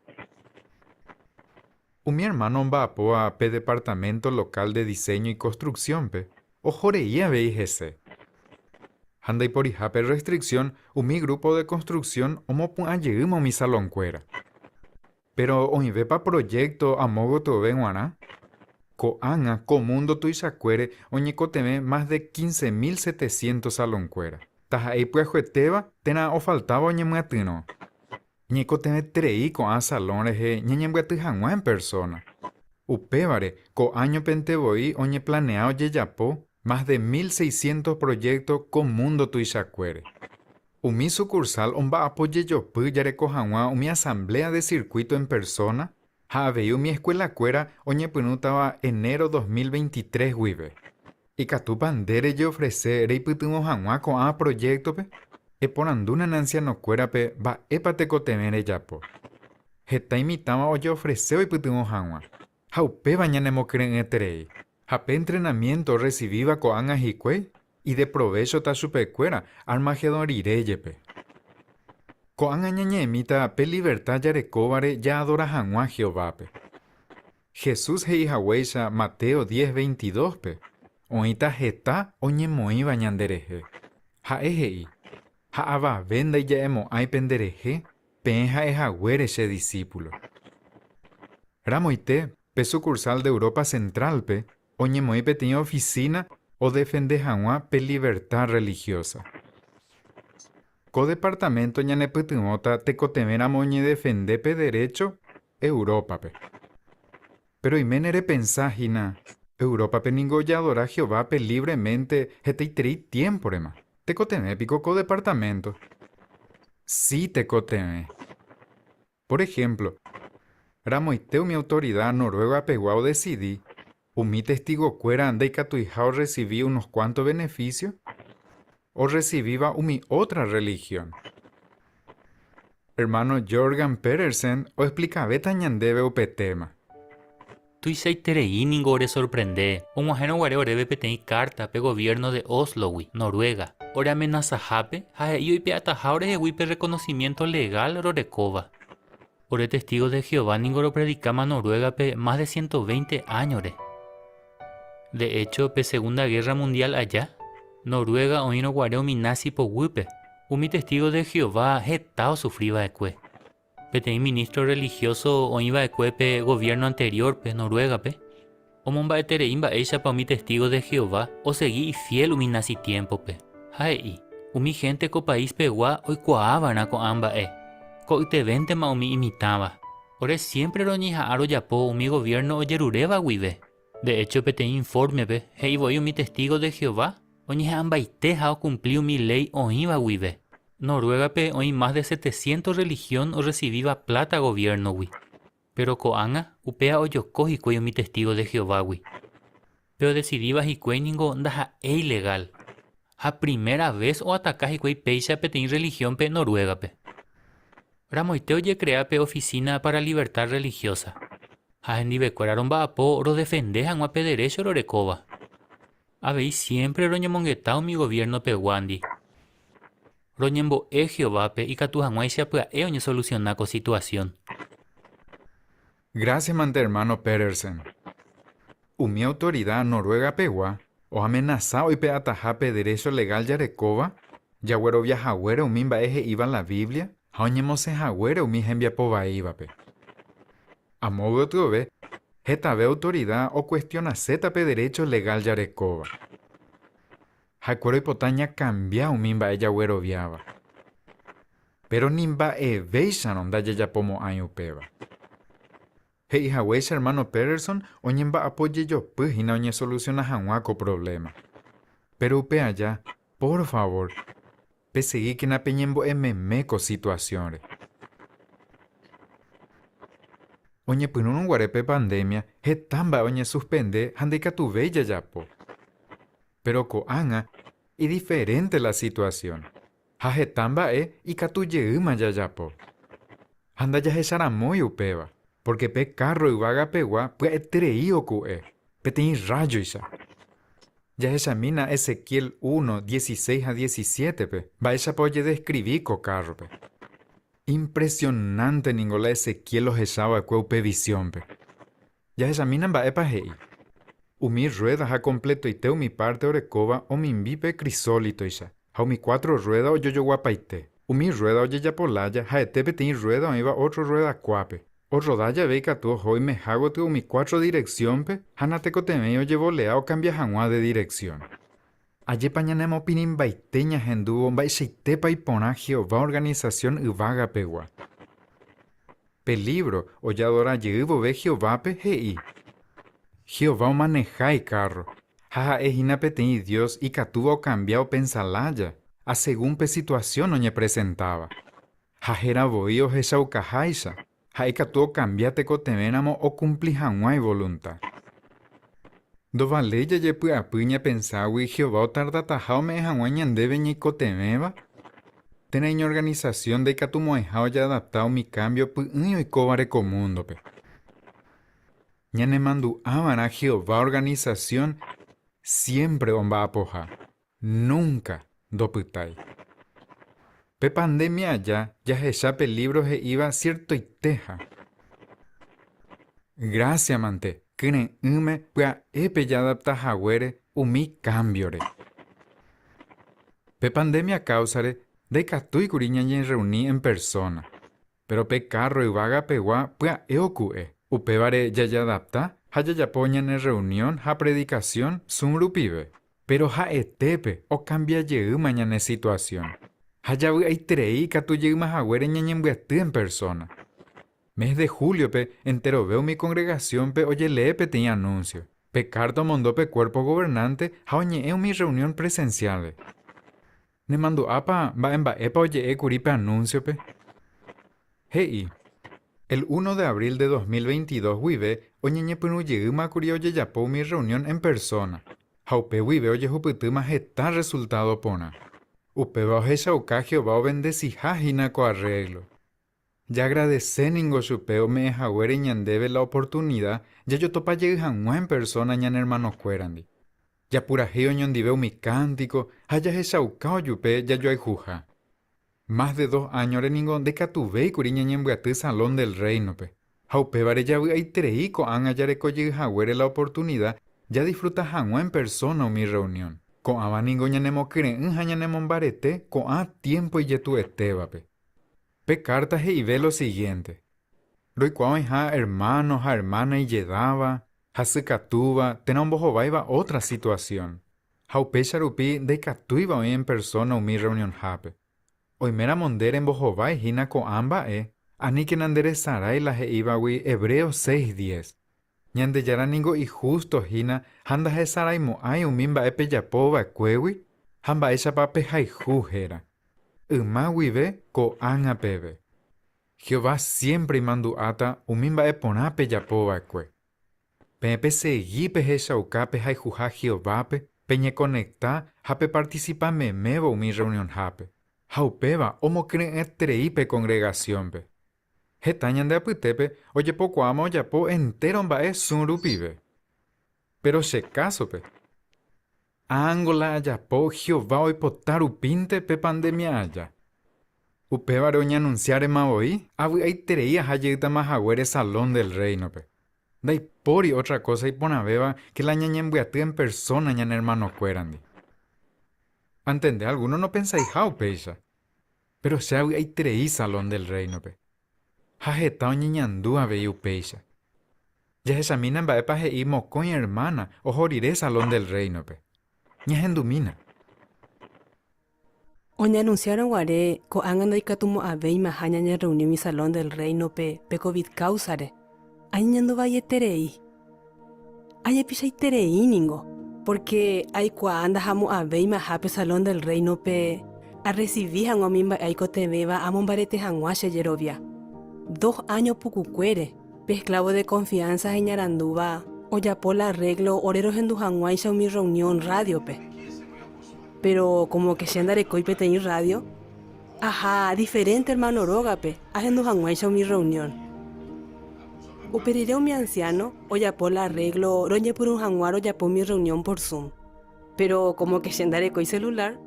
Mi hermano va a pe departamento local de diseño y construcción pe. O joreía veis ese. Handai por ijape restricción, mi grupo de construcción omo pun ayeumo mi salón cuera. Pero hoy ve pa proyecto a mogo to venguana. Co anga co mundo tu isacuere oñe coteme más de 15.700 salón cuera. Taja ei pues jueteba tena o faltaba oñe muatino. Ñeco teme trei con a salones he ñeñembuetu hanwa en persona. Upébare, co año penteboi oñe planeado yeyapo más de 1.600 proyectos con mundo tuisacuere. Mi sucursal omba apoye yo yare co hanwa mi asamblea de circuito en persona. Habeu mi escuela cuera oñe punutaba enero 2023 huive. Y catu bandere yo ofrece rei putumo hanwa con a proyecto pe. E poranduna nanciano cuera pe va epate cotemere yapo. Heta imitama o yo ofreceo y putumo hanwa. Haupe bañanemo creen eterei. Hape entrenamiento recibiva co anga hikue y de provecho ta supecuera armagedon ireyepe. Co anga ñañemita pe libertad yarecóbare ya adora hanwa Jehová pe. Jesús hei haweisha Mateo 10:22 pe. Oita heta oñemoi bañandereje. Haehei. Haaba venda y ya emo ay pendereje, penja es agüere ese discípulo. Ramoite, pe sucursal de Europa Central pe, oñemoi pe tiene oficina o defende hanwa pe libertad religiosa. Co departamento ñane putumota te cotemera moñe defende pe derecho Europa pe. Pero imenere pensajina, Europa pe ningo ya adora Jehová pe libremente heteiteri tiempo rema. Te coteme pico co departamento. Sí te coteme. Por ejemplo, ramoiteo mi autoridad noruega peguao decidí, mi testigo cuera anda y catuijao recibí unos cuantos beneficios, o recibíva mi otra religión. Hermano Jorgen Pedersen o explicaba tañandebe upetema. Tuisei terei ningore sorprende. Omojeno guare orebe petei carta pe gobierno de Oslo, Noruega. Ora amenaza jape, hae pe atajaure pe reconocimiento legal rorecova. Ore testigo de Jehová ningoro predicama Noruega pe más de 120 años. De hecho, pe Segunda Guerra Mundial allá, Noruega oino guareo mi nazi po wupe. Mi testigo de Jehová hetao sufriba ekue. Petei ministro religioso o iba pe gobierno anterior pe Noruega pe. Omomba etereimba eisha pa mi testigo de Jehová o seguí fiel mi nazi tiempo pe. Haei, mi gente co país pegua hoy coabana co amba Co te vente ma mi imitaba. Ore siempre roñija aro yapo mi gobierno o yerureba wive. De hecho, pete informe pe, hei voy mi testigo de Jehová, oñe ambaite ha cumplido mi ley o iba wibe. Noruega pe hoy más de 700 religión o recibía plata gobierno wi. Pero coanga upea oyo cogi cuello mi testigo de Jehová wi. Pero decidí y cueningo ndaja e ilegal. A primera vez o atacas y cuey peixa pe ten religión pe Noruega pe. Ramoiteo ye crea pe oficina para libertad religiosa. A hendive cueraron ba po ro defendejan a pe derecho ro recoba. Habéis siempre roñe monguetao mi gobierno pe wandi. Roñembo e Jehová pe y catujanguay se apea e oñe solucionar con situación. Gracias, mante hermano Pedersen. Mi autoridad noruega pegua o amenazado y pe atajape derecho legal yarecoba, yagüero viajagüero mimba eje iba la Biblia, haoñemose jagüero mi jembia pova iba pe. A modo otro ve, jetabe autoridad o cuestiona zetape derecho legal yarecoba. Jacuero y potaña cambia mimba ella güero viaba. Pero nimba e veishanon da ya pomo año peba. Hei haweish hermano Pedersen oñemba apoye yo pues y no oñe soluciona hanguaco problema. Pero upe allá, por favor, pesegui que na peñembo meco situaciones. Oñe punun guarepe pandemia, hetamba oñe suspende handeka tu bella yapo. Pero coanga, y diferente la situación. Hajetamba y katuye uma yayapo. Handa ya hesaramoy upeba. Porque pe carro y vaga pegua, pues etereío cue, petein rayo isa. Ya examina Ezequiel 1, 16 a 17, pe. Va esa poye de escribir co carro, pe. Impresionante ningola Ezequiel los esaba cueupe visión, pe. Ya examinan va epa hei. Mi ruedas a completo y teo mi parte orecoba o mi imbipe crisólito isa. Ha mi 4 ruedas o yo guapaite. Mi rueda oye ya polaya, ha ete petein rueda o iba otro rueda cuape. O rodalla veica tu hoy me hago tu mi 4 dirección pe, hanateco temeo llevo lea o cambia janua de dirección. Aye pañanemo pinin baiteña henduo baixeitepa y pona Jehová organización uvaga pegua. Peligro, o ya dora llevo ve Jehová pe hei. Jehová o manejai carro. Jaja ejina peteni Dios y catuvo cambiado pensalaya. A según pe situación oñe presentaba. Jajera boío jesau cajaisa. Haika tuvo cambiate cotemenamo o cumpli hanguay voluntad. Do valeya ye pua puña pensawi Jehová o tarda tajao me hanguay ñandebe ñi cotemeba. Teneño organización de catumoejao ya adaptado mi cambio puño y cobare comundo pe. Ñane mandu a Jehová organización siempre omba apoja. Nunca do putai. Pe pandemia ya esa peligro he iba cierto y teja. Gracias mante, que me pua epe ya adapta jagüere mi cambiore. Pe pandemia causare de catu y curiña y reuní en persona. Pero pe carro y vaga pegua pua eocue. Upe vare ya adapta, haya ya poña en reunión, ha predicación, sun rupibe. Pero ha etepe o cambia ye mañana situación. Hayabu hay trei catu más agüere ñañembuetu en persona. Mes de julio pe entero veo mi congregación pe oye lee pe tenía anuncio. Pe carto mondó pe cuerpo gobernante haoñe mi reunión presencial. Ne mando apa va en epa oye curipe anuncio pe. Hei. El 1 de abril de 2022 wive oñeñe penu lleuma curi oye yapo mi reunión en persona. Haupe wive oye juputuma está resultado pona. Upeba ojecha uka Jehová o bendecijajina co arreglo. Ya agradecé ningo chupeo me jagüere ñandebe la oportunidad, ya yo topa lleganua en persona ñan hermano cuerandi. Ya pura geo ñondibeu mi cántico, haya jecha uka o yupe ya yo hay juja. Más de 2 años ningo de catube y curiña ñembuatu salón del reino pe. Jaupe vare ya hay treico an ayareco jagüere la oportunidad, ya disfruta janua en persona o mi reunión. Con abaningo ñanemo creen ñanemo barete con tiempo y yetu estebape. Pe carta y ve lo siguiente. Roicuao hermanos, hermana y yedaba, hasicatuba, tenambojo vaiva otra situación. Jaupe charupi de catuiba hoy en persona o mi reunión jape. Hoy mera mondere en bojovai hina con amba ani que nandere sarai la iba Hebreos 6:10. Ñande yara ningo y justo hina, handa he saraimo ay umimba epe yapova cuewi, hamba esa pape haihu hera. Umawive ko anga pebe. Jehová siempre mandu ata umimba eponape yapova cue. Pepe segui pe heshaukape haihuja Jehová peñe conecta hape participa memevo mi reunión hape. Haupeva omo creen etreipe congregación pe. Hetañan de apitepe, oye poco amo yapo entero mbae sunrupive. Pero se caso pe. Angola ayapo Jehová hoy potaru pinte pe pandemia haya. Upeva roña anunciare maboi, abu ay tereía hayeta mahaguere salón del reino pe. Dai pori otra cosa y ponabeba que la ñañembuatú en persona ñan hermano cuerandi. Antende, alguno no pensáis how peisa. Pero se abu ay tereí salón del reino pe. Hajetao ñiñandúa veiu peisa. Ya examinan baepa hei mocoñ hermana o joriré salón del reino pe. Ñahendumina. Oña anunciaron guaré co angan de catumo abei mahaña ña reunión mi salón del reino pe COVID causare. Añando vaya terei. Aya pisai terei ningo. Porque hay cuanda jamu abei mahape salón del reino pe a recibir a mimba aiko te beba a mombarete hanguashe yerovia. 2 años pucucuere, pe esclavo de confianza en Ñaranduba, o ya por la arreglo, oreros en Dujanguaisha o mi reunión radio pe. Pero como que se andare coipe tener radio, ajá, diferente hermano roga pe, en Dujanguaisha o mi reunión. Uperiré mi anciano, o ya por la arreglo, roñe por un janguaro ya por mi reunión por Zoom. Pero como que se andare coi celular,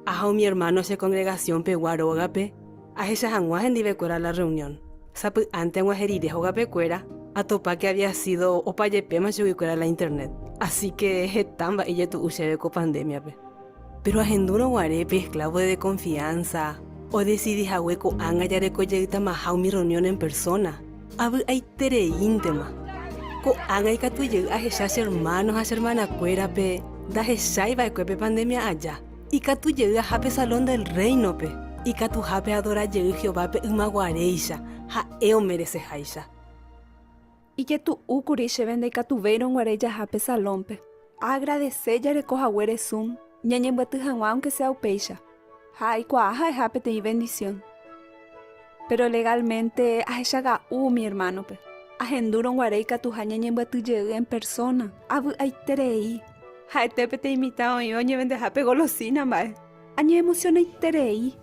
ajá o mi hermano se congregación pe guaroga pe, a esa janguaje en divecuera la reunión. Sapu ante guajerire joga pecuera, a topa que había sido o payepema yuguicuera la internet. Así que jetamba y tu usebeco pandemia pe. Pero agenduno guarepe esclavo de confianza, o decidi jahueco anga yareco yegita majau mi reunión en persona. Abu ay tere íntema. Co anga y catu yeg a jechas hermanos a hermana cuera pe, da jechai va pe pandemia allá. Y catu yeg a jape salón del reino pe. Y catu jape adora yeg Jehová pe umaguareisha. Ha eo merece jaisha. Y que tu ukuri se vende y catuveron guareya jape salompe. Agradecer ya recoja huere zoom. Ñañembuatu janguá aunque sea upeixa. Ha y cuaja jape te y bendición. Pero legalmente ajechaga mi hermano pe. Ajenduron guarei catu ñañembuatu llegué en persona. Abu ay terei. Ha tepe te imitado y oñe vende jape golosina mae. Añe emociona y terei.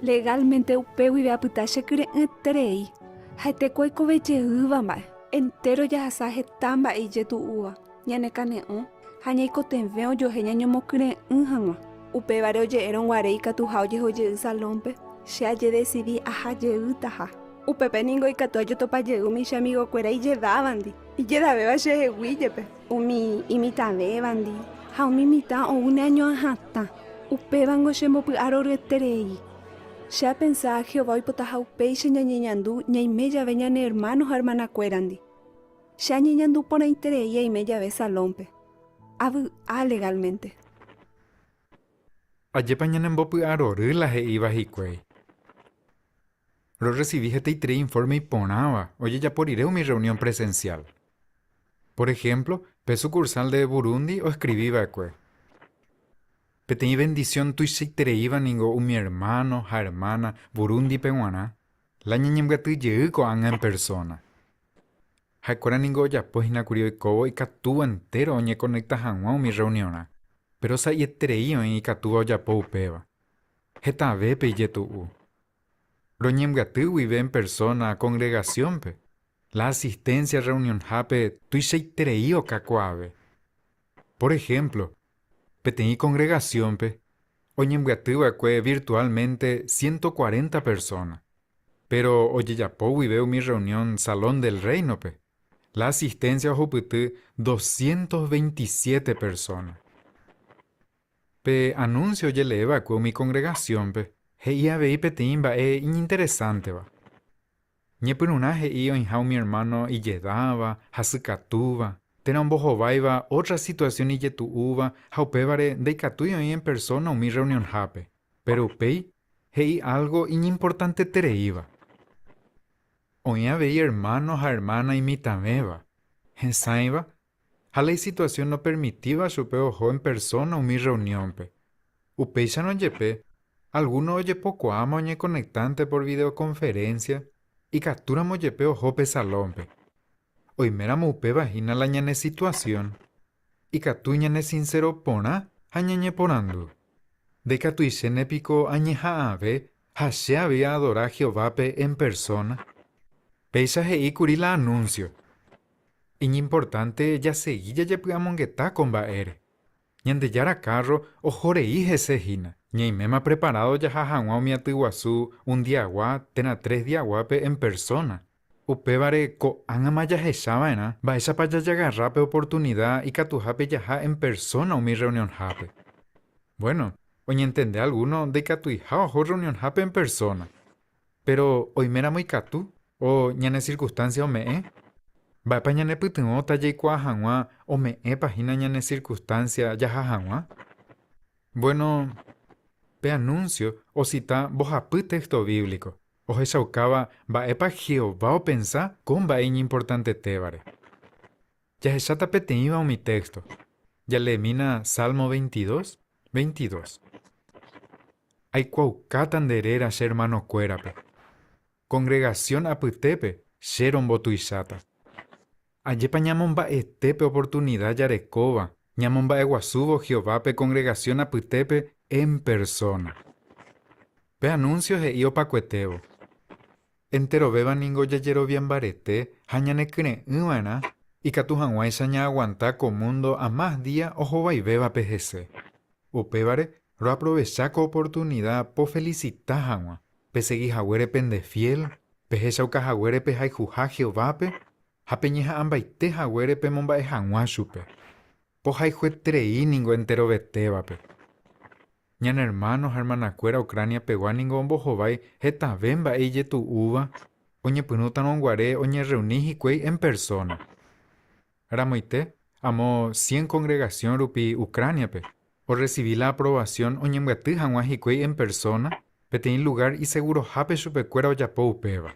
Legalmente upeu y vea putache cree en terei. Haite coico veche uva mae. Entero ya hasaje tamba y yetu uva. Ñane caneo. Hañe cotenveo yo heñaño mo cree en hanga. Upe vare oye eron guarei catu oye oye salompe. Se aye decidí aja ye utaja. Upe peningo y catu yo topa ye mi amigo cuera y llevabandi. Y lleva beba se huillepe. Umi imita bebandi. Ha umi imita o un año ajata. Upe vango se mo aro reterei. Ya pensaba Jehová y potaja upeixe ñañeñandú ñaimeya ve ñane hermanos hermana cuerandi. Ya ñeñandú por intereye y meya ve salompe. Abu a legalmente. Ayer pañana en bopu aroru la he iba hicuey. Lo recibí este tres informe y ponaba. Oye, ya por iré a mi reunión presencial. Por ejemplo, pe sucursal de Burundi o escribí vacue. Petení bendición tu y iba ningo mi hermano, hermana, Burundi peruana. La ñañemgatu yeuco anga en persona. Haikora ningo ya pues na curio y cobo y catuba entero oñe conecta hanwa mi reunión. Pero sa yetereio y catuba ya po upeba. Heta ve pe yetu. Roñemgatu vive en persona, congregación pe. La asistencia a reunión hape tu y cacuave. Por ejemplo, petení congregación pe, oñemgatu acue virtualmente 140 personas. Pero oye ya po vive mi reunión salón del reino pe. La asistencia a Juputu 227 personas. Pe anuncio ye le evacuó mi congregación pe. Heia vei petimba interesante va. Ñepuruna heio en mi hermano y yedaba, hasukatuba. Tena un bojo vaiva, otra situación y yetu uva, haupevare de catuyo en persona o mi reunión hape. Pero pei, hei algo importante tereiva. Oña vei hermanos a hermana y mitameva. En Saiba, la situación no permitía chupe ojo en persona o mi reunión pe. Upeixa no yepe, alguno oye poco amo oñe conectante por videoconferencia y captura mo yepe ojo pe salón pe. Hoy mera upe vagina la ñane situación y catu ñane sincero pona añañe ponando. De catu isene pico añeja ave, hashe había adorar Jehová pe en persona. Peixa hei curi la anuncio. Y importante ya seguilla ya mongueta con baere. Ñande yara carro o joreí ese hina. Ñeimema preparado ya jajangua mi atiguazú un diagua tena 3 diaguape en persona. Upevare ko angamaya hechavaena va esa para ya agarrape oportunidad y catujape ya en persona o mi reunión jape. Bueno, hoy entendé alguno de catuija o reunión jape en persona. Pero hoy mera muy catu o ñane circunstancia o me va pa ñane putungo ta ya jangua o me página ñane circunstancia ya jangua. Bueno, pe anuncio o cita bojapu texto bíblico. O jesaucaba va epa Jehová o pensá con va importante tébare. Ya jesata peteiva o mi texto. Ya le mina Salmo 22, 22. Hay cuaucatan derera hermano cuerape. Congregación aputepe, sheron botuisata. Ayepa ñamon va estepe oportunidad yarecoba. Ñamon va eguasubo Jehová pe congregación aputepe en persona. Pe anuncios e io pa cuetebo. Entero beba ningo yayero bien barete, hañane cree uana, y catujanguay saña aguanta con mundo a más día ojo va y beba PGC. Upebare, ro aprovechaco oportunidad po felicita jangua, pe segui jagüere pendefiel, pe hechauca jagüere pe jaijuja Jehová pe, japeñeja ambaite jagüere pe momba e jangua chupe. Po jaijue treí ningo entero beteba pe. Ñan hermanos, hermanacuera, Ucrania, peguaningo, ombojovai, heta vemba eye tu uva, oñe punutan onguare, oñe reuní hicuey en persona. Ramoite, amo 100 congregación rupi Ucrania pe, o recibí la aprobación oñe mgatu hangua hicuey en persona, petein lugar y seguro jape chupecuera o yapo upeva.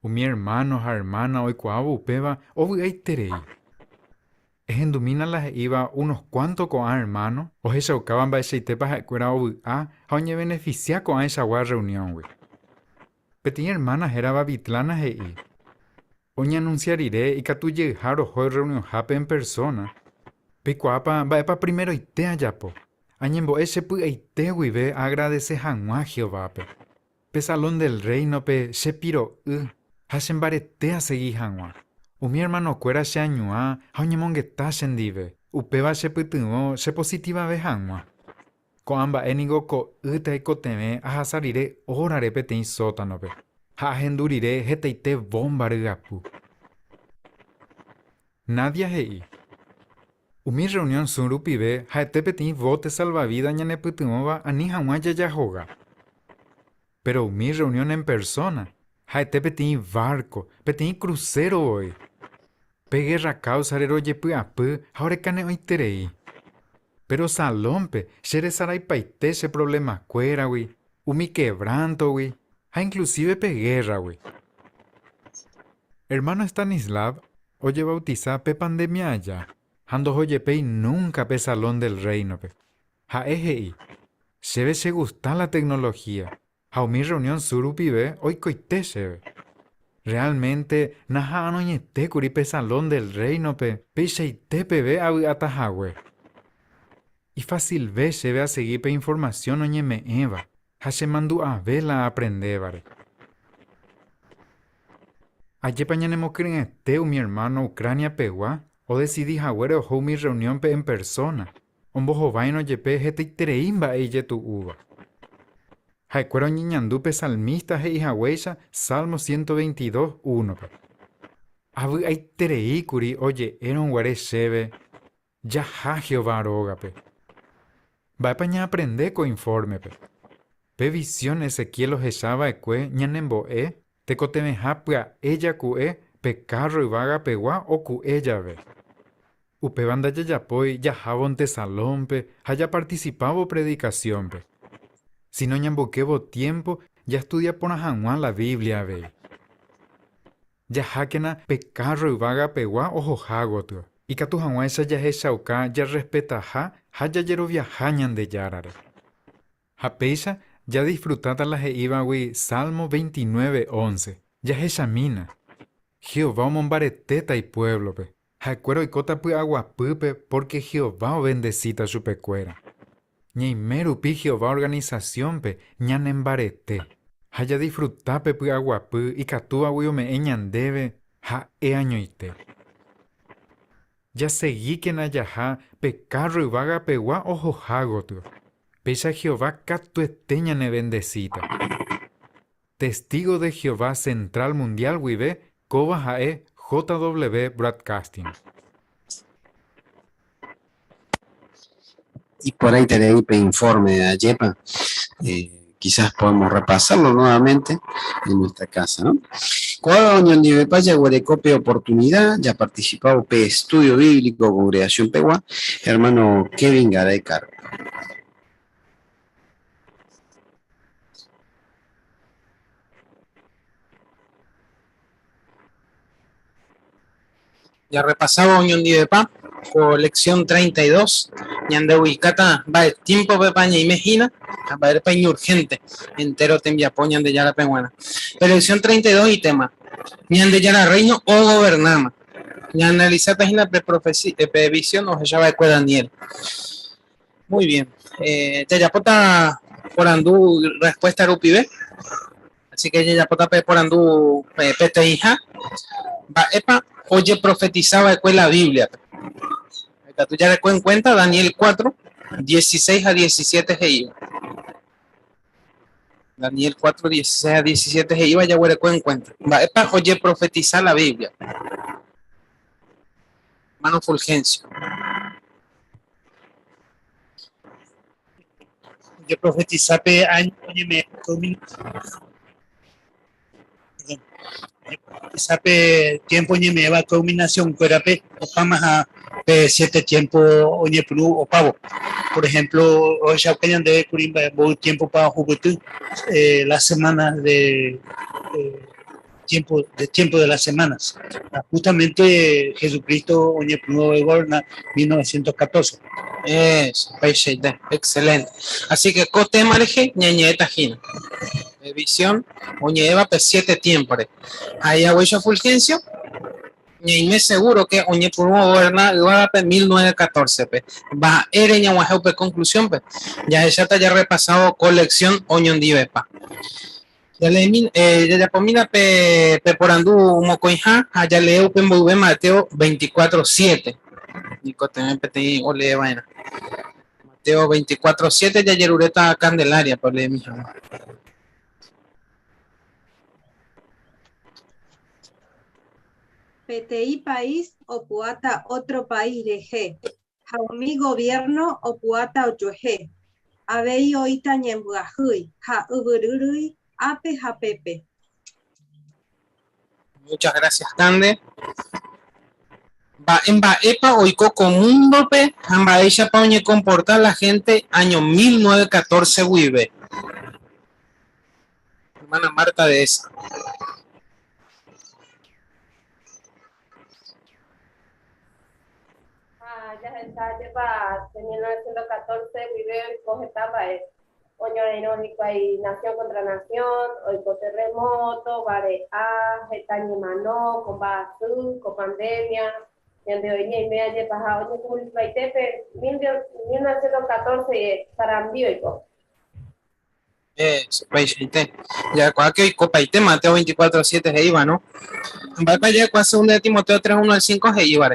Mi hermanos, hermana, hoy cuavo upeva, ovi ay terei. Endumina las iba unos cuantos con hermano, o se ucaban ba ese tepa cuera a oñe beneficia con esa reunión, güey. Petit hermanas era babitlana y oñe anunciaré y catu llegar o reunión jape en persona. Picuapa va epa primero y te ayapo. Añembo ese pu y te güey agradece hangua Jehová pe. Pe salón del reino pe se piro hashem barete a seguir hangua. Mi hermano cuera se añua, hañe mongueta sendive, upeba se putungo, se positiva vejangua. Ko amba enigo ko uta y koteme, a hasarire orare petein sótano pe. Ha hendurire heteite bombare gapu. Nadia hei. Mi reunión surupibe, ha ete petein vote salvavidas ñane putungo ani hangua ya joga. Pero mi reunión en persona, ha ete petein barco, petein crucero hoy. Peguerra causa roye puapu, ahora cane oiterei. Pero salompe, shere sarai paite ese problema cuera, güey. Umi quebranto, güey. Ha inclusive peguerra, güey. Hermano Stanislav, oye bautiza pe pandemia allá. Ando oye pei nunca pe salón del reino, pe. Ha ejei. Sebe se gusta la tecnología. Ha mi reunión surupibe, hoy coite sebe. Realmente, naja no ñete curi pe salón del reino pe sheite pe ve a atajahue. Y fácil ve se ve a seguir pe información oñe me eva. Ha se mandu a vela a aprender, vare. Ayer pañanemo creen mi hermano Ucrania pegua, o decidí jagüere ojo mi reunión pe en persona. Ombojo vaino yepe jete itereimba eye tu uva. Haikuero ñiñandupe salmista he hijagüeya, Salmo 122, 1. Abu ay terei kuri oye eron guare shebe, ya ha Jehová rogape. Va paña aprende co informe pe. Pe visión Ezequiel ojeshaba ekue ñanemboe, te cotemeja pua ella kue, pe carro y vaga pegua o ku ella ve. Upe banda yayapoi ya jabonte salón pe, haya participado predicación pe. Si no ñamboquebo tiempo, ya estudia por Juan la Biblia, ve. Yahákena pecarro y vaga pegua ojo hagotu. Y que tu hanguesa ya he shauka ya respeta ha ya yero viajañan de yarare. Hapeisha ya disfrutata la ibawi Salmo 29:11. Ya he shamina. Jehová mombareteta y pueblo pe. Hacuero y cota pu agua pupe porque Jehová bendecita su pecuera. Ñeimeru pi Jehová organización pe ñanembarete. Haya disfrutape pu agua pu y catúa me eñandebe ha añoite. Ya seguí que nayaha pe carro y vaga pegua ojo hagotu. Pesha Jehová catueteña ne bendecita. Testigo de Jehová Central Mundial wibe Koba Jae JW Broadcasting. Y por ahí tenéis informe de Ayepa. Quizás podemos repasarlo nuevamente en nuestra casa, ¿no? Cuadro Unión de Paya, Guarecope Oportunidad, ya participado P Estudio Bíblico, Congregación Pegua, hermano Kevin Garay Cargo. Ya repasaba Unión de Paz, colección 32, ñande ubicata, va el tiempo pepaña y mejina, va a ir peña urgente, entero te envía poñan de yara peñuana. Colección 32 y tema, ñande yara reino o gobernama, ñande analizar página previsión o ya va a Daniel. Muy bien, te yapota por andú respuesta rupibe, así que ya yapota por andú pete hija, va epa. Oye, profetizaba de la Biblia. Tú ya le en cuenta Daniel 4, 16 a 17 se iba. Daniel 4, 16 a 17 se iba, ya le en cuenta. Oye, profetizar la Biblia. Mano Fulgencio. Oye, profetizar pe año, oye, me sabe tiempo ni me va culminación fuera pe opama a pe 7 tiempo oye plu o pavo por ejemplo hoy ya que de curimba buen tiempo para juguete las semanas de tiempo de las semanas justamente Jesucristo oye plu gobierna 1914 es excelente, así que coste mareje ñañeta gina visión oñe eva pe 7 tiempos ahí a huella Fulgencio y me seguro que oñe por gobernar igual pe 1914 pe va ereña guajeu pe conclusión pe ya ella está ya repasado colección oñon divepa ya le ya pomina pe por andú mocoinja allá leo pe mbuve Mateo 24:7 y cote me pete ole vaina Mateo 24:7 ya yerureta Candelaria por le mi PTI país o puata otro país de G. Jaumi gobierno o puata ocho G. Abei oita ñembuahui. Ja ubururui ape japepe. Muchas gracias, Tande. Va en Baepa oico comundo pe, amba ella pa oñe comportar la gente año 1914 wibe. Hermana Marta de esa. Para 1914 vive coge etapa es oño irónico hay nación contra nación hoy con terremoto vare a getañe manó con basú con pandemia donde hoy ni me haya pasado oye como el paitepe 1914 sarambio y co paite ya cualquier copaite Mateo 24:7 se iba no va para allá con segunda de Timoteo 3:1 al 5 se iba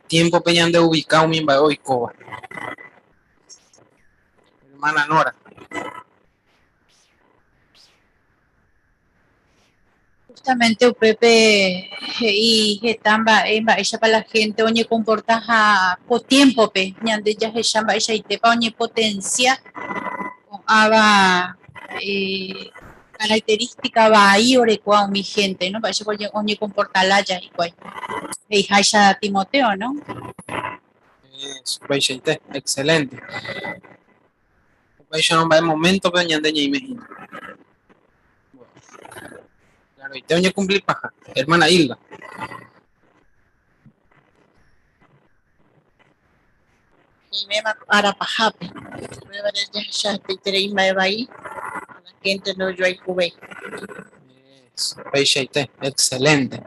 tiempo peñando ubicado mi hoy coba hermana Nora justamente Pepe y getamba ella para la gente oñe comporta a po tiempo pe ñande ya llama ella y te pa oñe potencia aba característica va ahí orecua mi gente no para eso oñe comporta la ya y cual hija Timoteo, ¿no? Excelente. Ya no va el momento, pero ya imagino. Claro, y te oye cumplir paja, hermana Hilda. Y me va a pajape. Me va a decir ya te teréis más ahí. La gente no yo hay cubé. Peixe, excelente.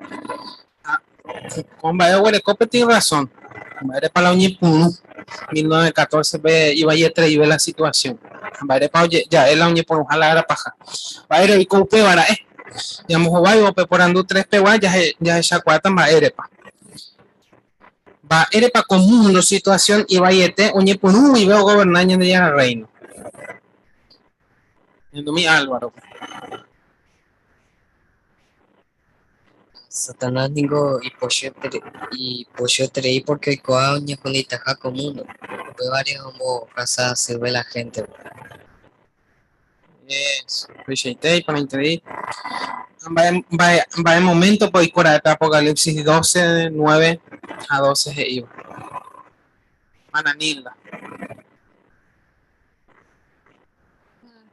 Con Bayo Huerecope tiene razón. Baile para la Uñipunu, 1914 ve iba a 3 y ve la situación. Baile para ya es la Uñipunu, ojalá era paja. Baile y cope para ya mojo bayo por andu 3 peguas ya es chacuata va erepa. Va erepa común la situación y vayete Uñipunu y veo gobernar en el reino. En mi Álvaro. Satanás ningo y pochetrei porque coa oña con itaja común. Fue varios como casa se ve la gente. Yes, appreciate para entender. Va en momento por ir a Apocalipsis 12, 9 a 12 de iba. Mananilda.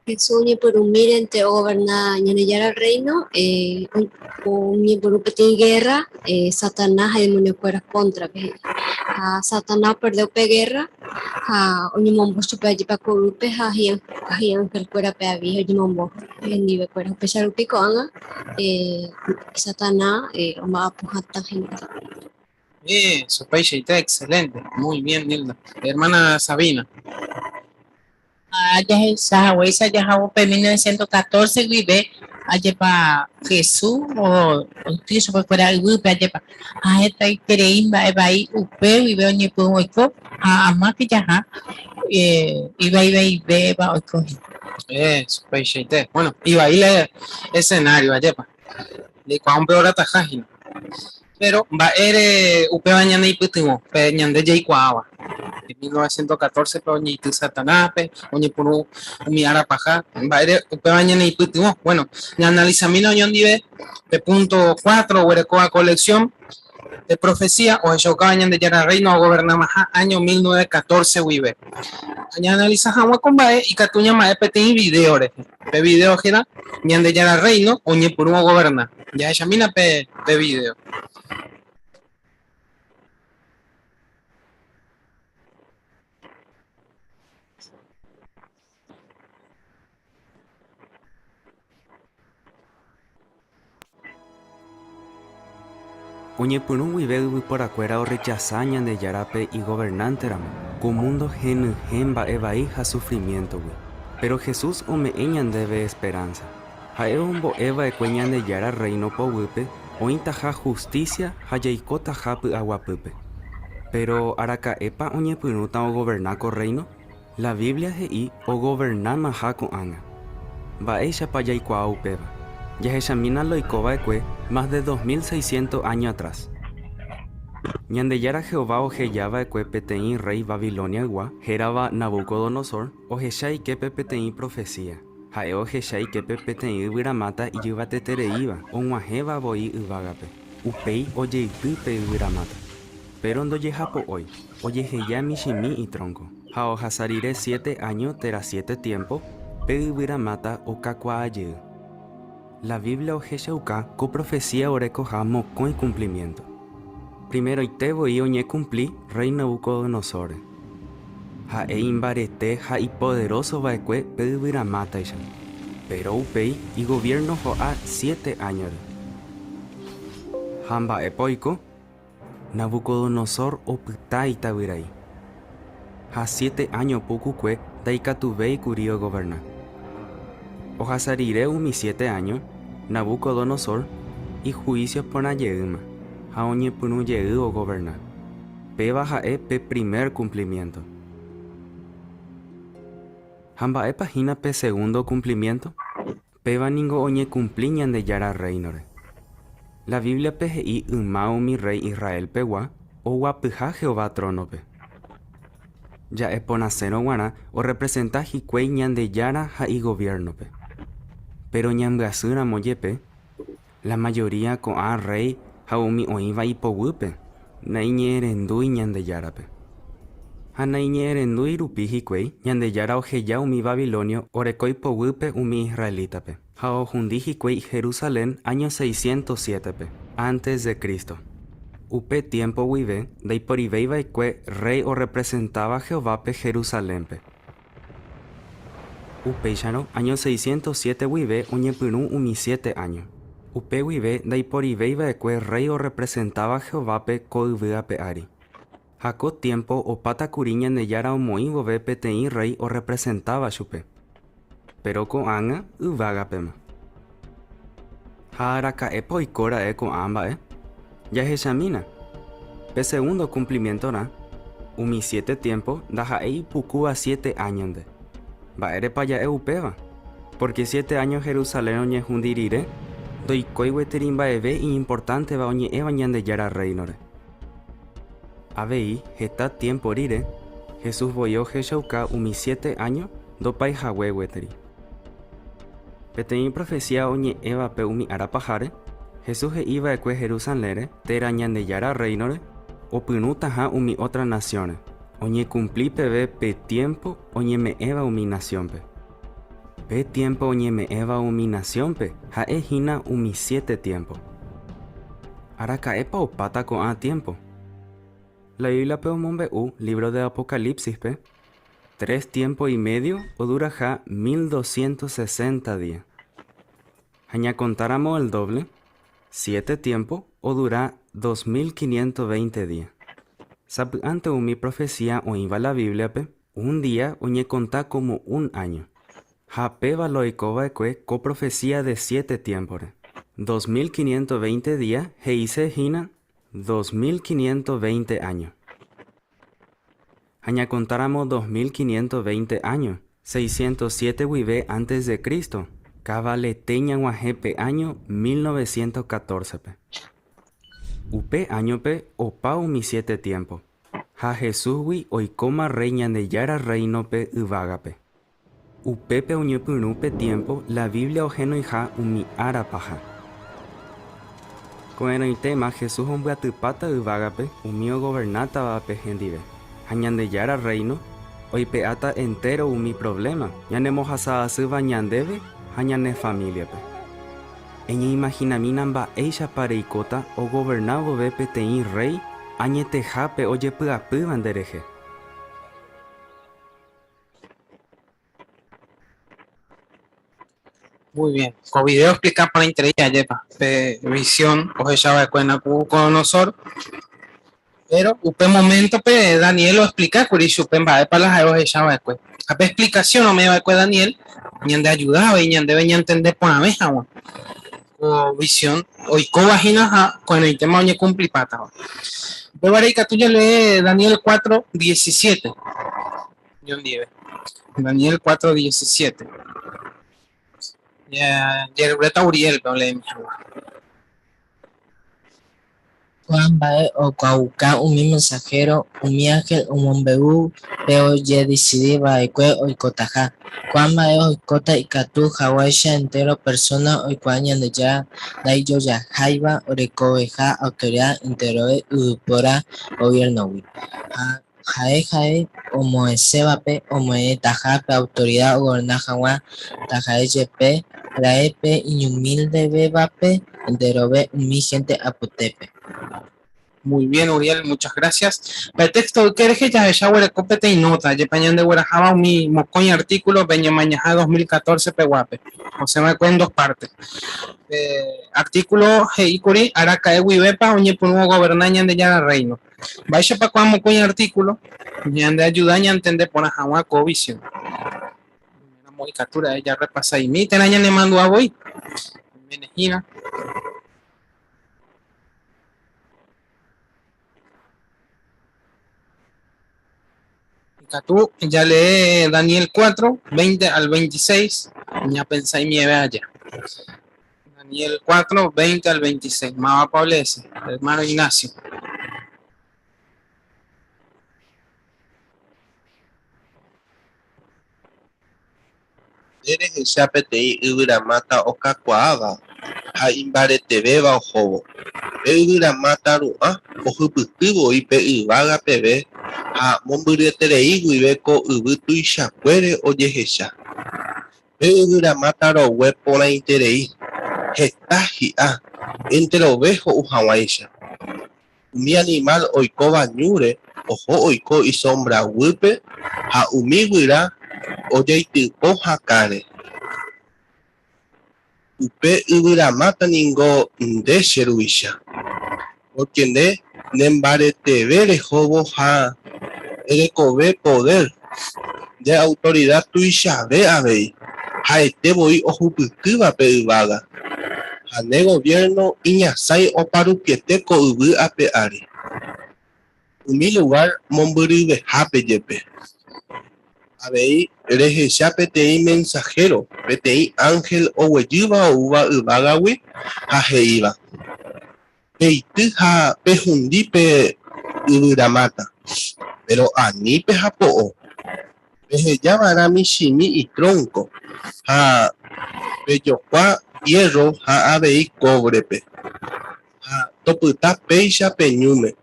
Jesús ni por un mirente o gobernar ni el reino, ni por un petit guerra, Satanás y demonio fuera contra. Satanás perdió pe guerra, un mombo super allí para corrupe, hacían que el fuera pe había un mombo, el nivel fuera pesar pico, Satanás, va a pujar tan gente. Su país está excelente, muy bien, Nilda. Hermana Sabina. Ya esa huesa ya hago en 1914 vive allá para Jesús o incluso por fuera del grupo allá para esta increíble va ahí upe vive ni por hueco a más que ya iba y ve va hoy con su país está bueno iba ahí el escenario allá para de cuán peor atajajino pero va upe bañana y putimo peñande ya y cuava en 1914 pero ni tu Satanás ni por un arapaja va upe bañana y putimo bueno ya analizamos la de punto 4 huerecoa colección de profecía o yo cañan de Yara Reino a gobernar más año 1914 vive ya analiza agua con bae y catuña más petit video pe video gira ñan de Yara Reino o ni por un gobernar ya ella mina pe video. Oñepunu huivegue por acuera o rechazañan de Yarape y gobernante con mundo genba eva hija sufrimiento pero Jesús omeñan debe esperanza. Jaeombo eva ecueñan de Yara reino po huipe o intaja justicia hayaikota japu aguapupe. Pero araca epa oñepunu ta o gobernaco reino la Biblia hei o gobernar maja con anga. Va ella pa yaikua upeva. Yaheshamina loikova ekue más de 2600 años atrás. Ñandeyara Jehová o Jeyaba ekue petein rey Babilonia igua, Jeraba Nabucodonosor, o Jeshai kepe petein profecía. Jaeo Jeshai kepe petein viramata y yubate tereiva, o nguajeva boi ivagape. Upei o yeipipe viramata. Pero ndo yehapo hoy, o yeheya mishimi y tronco. Jao hasarire 7 años tera 7 tiempo, pe viramata o kakua aye. La Biblia o Jeshauka co profecía orecoja mocó en cumplimiento. Primero itebo y oñe cumplí rey Nabucodonosor. Ja e imbarete ja y poderoso vaecue pedubira mata ishan. Pero upei y gobierno joa 7 años. Hamba epoico Nabucodonosor opta itabirai. Ja 7 años pucucue daikatubei curio gobernar. Ojasarire mi 7 años, Nabucodonosor, y juicios por Nayeuma, Jaoñe Punu Yeu o gobernar. Peba jae pe primer cumplimiento. Hamba pagina pe segundo cumplimiento, Peba ningo oñe cumpliñan de Yara reinore. La Biblia PGI umao mi rey Israel pewa, o guapija Jehová tronope. Ya eponaceno guana o representa jicueñan de Yara ja y gobiernope. Pero ñamgasura moyepe, la mayoría con a rey jaumi oiva y powupe, naiñerendu ñan de Yarape. Hanaiñe'ẽrendúi rupi hikuái Ñandejára oheja umi Babilonio orekói poguýpe umi Israelítape ha ohundi hikuái Jerusalén año 607pe antes de Cristo. Upe tiempo guive ndaiporivéiva'ekue rey o representaba Jehovápe Jerusalénpe. Upéicharõ año 607 guive oñepyrũ umi 7 años. Upe guive ndaiporivéiva'ekue rey o representaba Jehovápe ko yvýape ári. Hako tiempo opátakuri Ñandejára omoĩ vove peteĩ rey o representaba chupe. Pero ko'ág̃a yvágapema. Ha araka'épa oikóra'e ko'ã mba'e. Jahechamína. Pe segundo cumplimientorã, umi 7 tiempo ndaha'éi ipukúva 7 años nde. Mba'érepa ja'e upéva. Porque 7 años Jerusalén oñehũndi rire, ndoikói gueteri mba'eve importanteva oñe'ẽva Ñandejára reinore. Avei heta tiempo rire, Jesús voyo hechauka umi 7 años ndopaihague gueteri. Peteĩ profecía oñe'ẽvape umi ára paháre, Jesús he'íva'ekue Jerusalére térã Ñandejára reinore, opyrũtaha umi otra naciones, oñecumplí peve pe tiempo oñeme'ẽva umi naciónpe. Pe tiempo oñeme'ẽva umi naciónpe ha'ehína umi 7 tiempo. Araka'épa opáta ko'ã tiempo. La Biblia pe omombe'u libro de Apocalipsispe 3 tiempo y medio oduraha 1260 días. Haña contáramos el doble, 7 tiempo odura 2520 días. Sapy'ánte umi profecía oĩva la Biblia pe un día oñecontá como un año. Ha péva loikova'ekue ko profecía de 7 tiempos. 2520 días heise hína 2520 años. Haña contáramos 2520 años, 607 guive antes de Cristo, cabaleteña guajepe año 1914 pe. Upe año pe opa umi 7 tiempo. Ha Jesús gui oikóma rey Ñandejára reino pe yvágape. Upepe oñepyrũ pe tiempo la Biblia ohenoiha umi ára paha. Ko'ẽrõitéma Jesús ombyatypáta yvágape umi ogobernátavape hendive. Ha Ñandejára reino oipe'áta entero umi problema ñanemohasa'asýva ñandéve ha ñane familiape. Eñe'imaginamína mba'éichapa reikóta ogoverna vove peteĩ rey añetehápe ojepy'apýva nderehe. Muy bien. Con video explicar para interés ayer, visión, ojechabaekue Nabucodonosor. Pero upe momento pe Daniel lo explica kuri chupe mba'e para las ojechabaekue. Ape explicación o me va Daniel ñande ayudaba y ñande veña entender por la vez agua. O visión oiko vagina con el tema oñe cumpli pata. Ve vareika tuya lee Daniel 4:17. John Dieve. Daniel 4:17. Ya Yerbreta Uriel pero le Juan Bae o Cauca, un mensajero, un ángel, un mombeu, pero ya decidí Baekue o Cotaja. Juan Bae o Cota y Catu, Hawaii entero, persona o Cuañan de ya, Daiyo ya, Jaiba, Orecoveja, autoridad, entero, Upora, gobierno. Jae, o Moesebape, o Moe Tajape, autoridad, o Gornajawa, Tajae Yepe, Raepe, Iñumilde Bebape, enterobe, mi gente Apotepe. Muy bien, Uriel, muchas gracias. El texto que eres ya de copete y nota, ya pañan de Guarajaba, mi mocoña artículo, Beño Mañaja 2014, Peguape. O se me en 2 partes. Artículo Heikuri, Aracae Wibepa, Oñe Punuo Gobernañan de Yara Reino. Vaya para cuando mocoña artículo, ya de ayudaña a entender por Ajawa Covisión. La modificatura, ella repasa y mi tenaña le mando a voy. Menejina. Tú ya lee Daniel 4, 20 al 26, ya pensáis mi allá. Daniel 4, 20 al 26, Maba Pablo ese, hermano Ignacio. Eres el chapetei yvyramata okakuaáva ha imbareteveva ohóvo. Pe yvyramata ru'ã ohypytývoi pe yvága peve ha mombyryeterei guive ko yvy tuichakuére ojehecha. Pe yvyramata rogue porãiterei heta hi'a enterove ho'u hag̃uáicha. Umi animal oikóva ñúre oho oiko isombraguýpe ha umi guyra ojaitypo hakáre. Upe yvyramáta ningo nde che ruvicha. Porque nde nembareteve rehóvo ha erekove poder de autoridad tuichave avei ha'etevoi ohupytýva pe yvága. Ha ne gobierno iñasãi oparupiete ko yvy ape ári. Umi lugar mombyryvehápe jepe. Avei rehecha peteĩ mensajero, peteĩ ángel oguejýva oúva yvágagui ha he'íva. Peity ha pehundi pe yvyramáta, pero anípe ha po'o. Pehejávara michĩmi itronco ha pejokua hierro ha avei cobrepe. Ha topyta péicha peñúme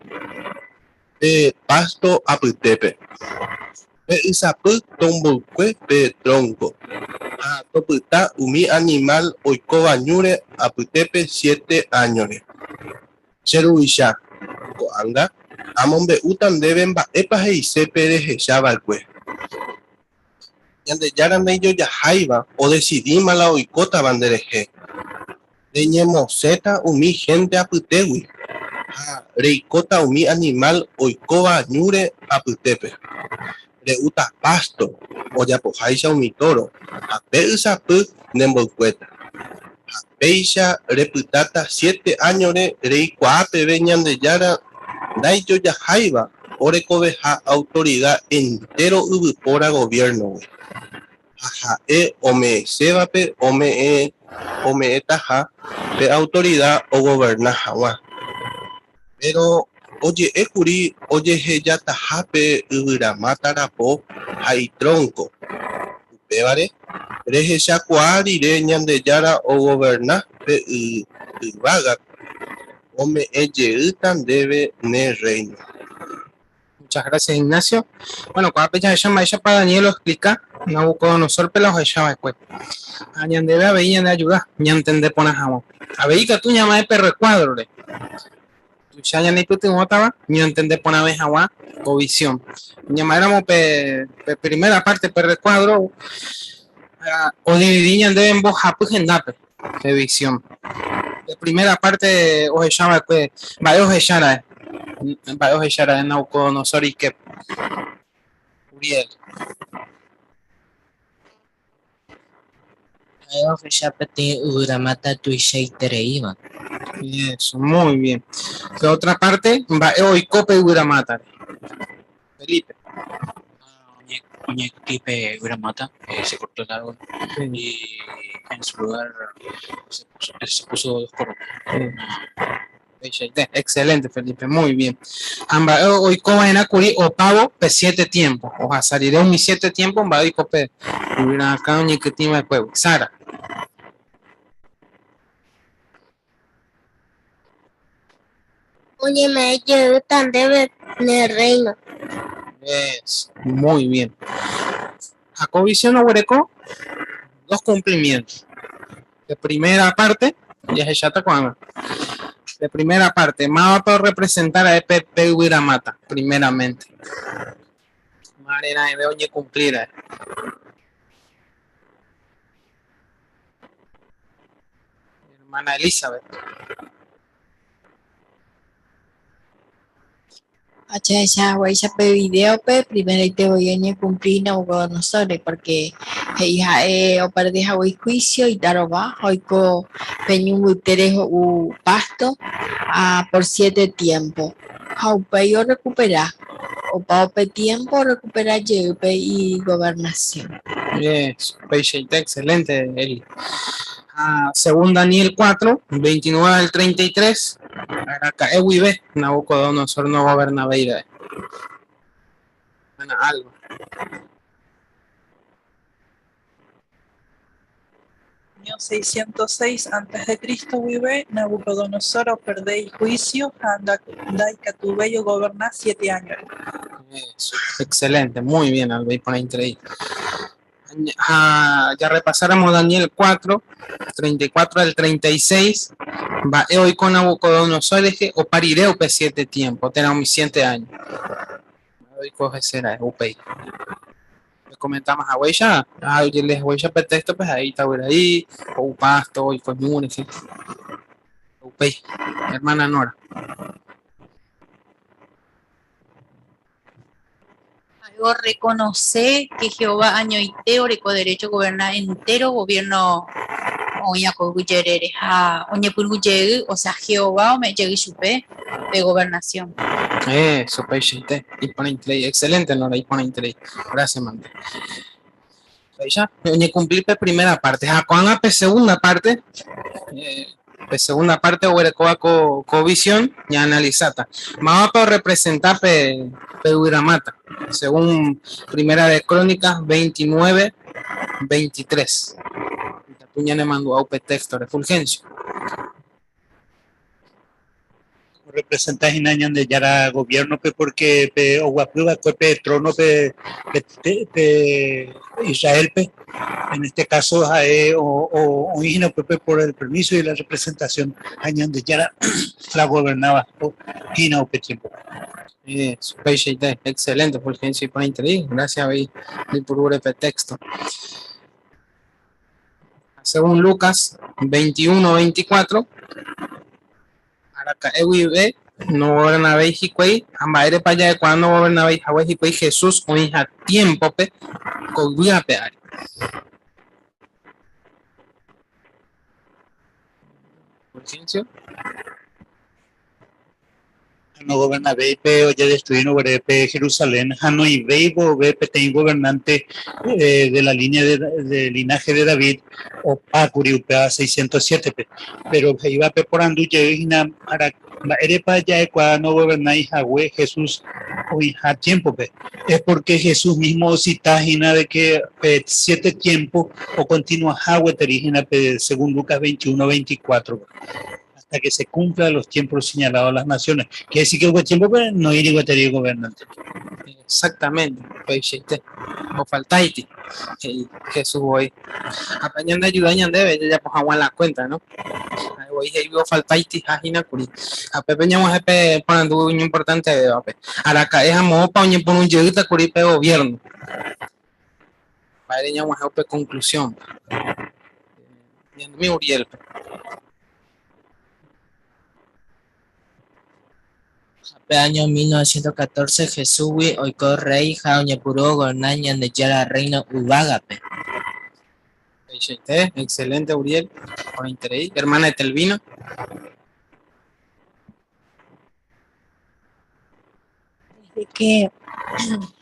pe pasto apytépe. Pe ysapy tombokue pe tronco. Ha topyta umi animal oikóva ñúre apytépe 7 años. Cheruvicha ko'ág̃a amombe'úta ndéve mba'épa he'isépe rehechava'ekue. Ñandejára ndaijojaháiva odecidímala oikótava nderehe. Reñemosẽta umi gente apytégui ha reikóta umi animal oikóva ñúre apytépe. Re'úta pasto ojapoháicha umi toro ha pe ysapy nemboykuéta. Ha péicha repytáta 7 añore reikuaa peve Ñandejára ndaijojaháiva orekoveha autoridad entero yvypóra gobierno. Ha ha'e ome'ẽsévape ome'ẽtaha pe autoridad ogoverna hag̃ua. Pero oje'ékuri ojehejatahápe yvyramáta rapo ha itronco. Upévare rehechakuaa rire Ñandejára ogoverna pe yvága ome'ẽjeýta ndéve ne reino. Muchas gracias, Ignacio. Bueno, cuando ya llama para Daniel lo explica, Nabucodonosor pelos echaba después. A ñandebe a veía de ayuda, ñantende pona jamón. A veía que tú llamas de perro cuadro, le. Tú ya ni puti motaba, ñantende pona vez agua o visión. Llamáramos primera parte perro cuadro, o dividí ñandebe en voz japu gendape, de visión. La primera parte os echaba después, vaya os echara. Varios echara en Nabucodonosor y que Uriel. Eso, muy bien. ¿Qué otra parte? Va hoy cope Uramata. Felipe. Tipe Uramata se cortó el árbol y en su lugar se puso dos coronas. Excelente, Felipe, muy bien. Hoy coba en Acuri o pavo pe 7 tiempos. O a salir mis 7 tiempos, va a ir cope. Hubiera acá un que tiene el juego. Sara. Oye, me llevo tan debe de reino. Es muy bien. Jacobiciano Huereco, 2 cumplimientos. De primera parte, ya se chata con de primera parte, más para representar a EPP Huiramata, primeramente. Marena de oye cumplir. Hermana Elizabeth. Ya voy a pedir video, primero y te voy a cumplir Nabucodonosor, porque ella o perdí hoy juicio y dar abajo y co peñu terejo u pasto por 7 tiempos. Yo recuperar o pa tiempo recuperar y gobernación. Yes, excelente, Eli. Según Daniel 4, 29 al 33. Acá Ewibe, Nabucodonosor no gobernaba Israel. Bueno, algo. Año 606 a.C. vive Nabucodonosor o perdéis juicio, anda y catubello gobernar 7 años. Eso, excelente, muy bien, Albey, por ahí. Ya repasáramos Daniel 4, 34 al 36. Va hoy con Nabucodonosor eje o pariré upe 7 tiempo, tenemos 7 años. Hoy coge será upei. Le comentamos a Huella, les Huella pretexto, pues ahí está ahí, o pasto, y fue muy upei, hermana Nora. Luego reconoce que Jehová año y teórico derecho gobernar entero gobierno oña coguyerere a oña pulguyegu, o sea Jehová me llegue chupe de gobernación. Super chiste, y pone interés, excelente Nora, y pone interés. Gracias, mande. Ahí ya, oña cumplir primera parte, Jacoan segunda parte. Segunda parte o co visión y analizata. Vamos a representar Uiramata, según Primera de Crónicas 29, 23. Tuña le mandó a texto de Fulgencio. Representas en años de Yara gobierno porque o guapruba trono Israel en este caso o Hino por el permiso y la representación años de Yara la gobernaba Hino tiempo. Excelente, Fulgencio, por interés. Gracias por el texto. Según Lucas 21, 24. Araca Ewibe, no gobernabéis Hicuey, Ambaere para allá de cuando gobernabéis Hawaii Hicuey, Jesús, o hija tiempo, con guía pear. ¿Fulgencio? No gobernabéis, o ya destruyeron Jerusalén, Hano y Beibo, ten gobernante de la línea de linaje de David, o Pacuri, UPA 607, pero iba por Anduye, para Erepa ya cuando gobernáis Yahweh, Jesús, o hija tiempo, es porque Jesús mismo cita de que 7 tiempos o continúa Yahweh terígena según Lucas 21, 24. Hasta que se cumplan los tiempos señalados a las naciones. Quiere decir que el tiempo no ir igual gobernante. Exactamente, o faltaiti, Jesús hoy. Apañando ayuda debe, ya pues aguan la cuenta, ¿no? Hoy o faltaiti, jajina curi. A Pepe ñamos poniendo un importante de Pepe. Araca es amo pa un por un yeguita curi pe gobierno. Padre ñamos conclusión. Mi Uriel. Año 1914 Jesús oiko rey Jaoñepuro Gornaña de Yara Reino Ubagape. Excelente Uriel, por interés. Hermana de Telvino. Desde que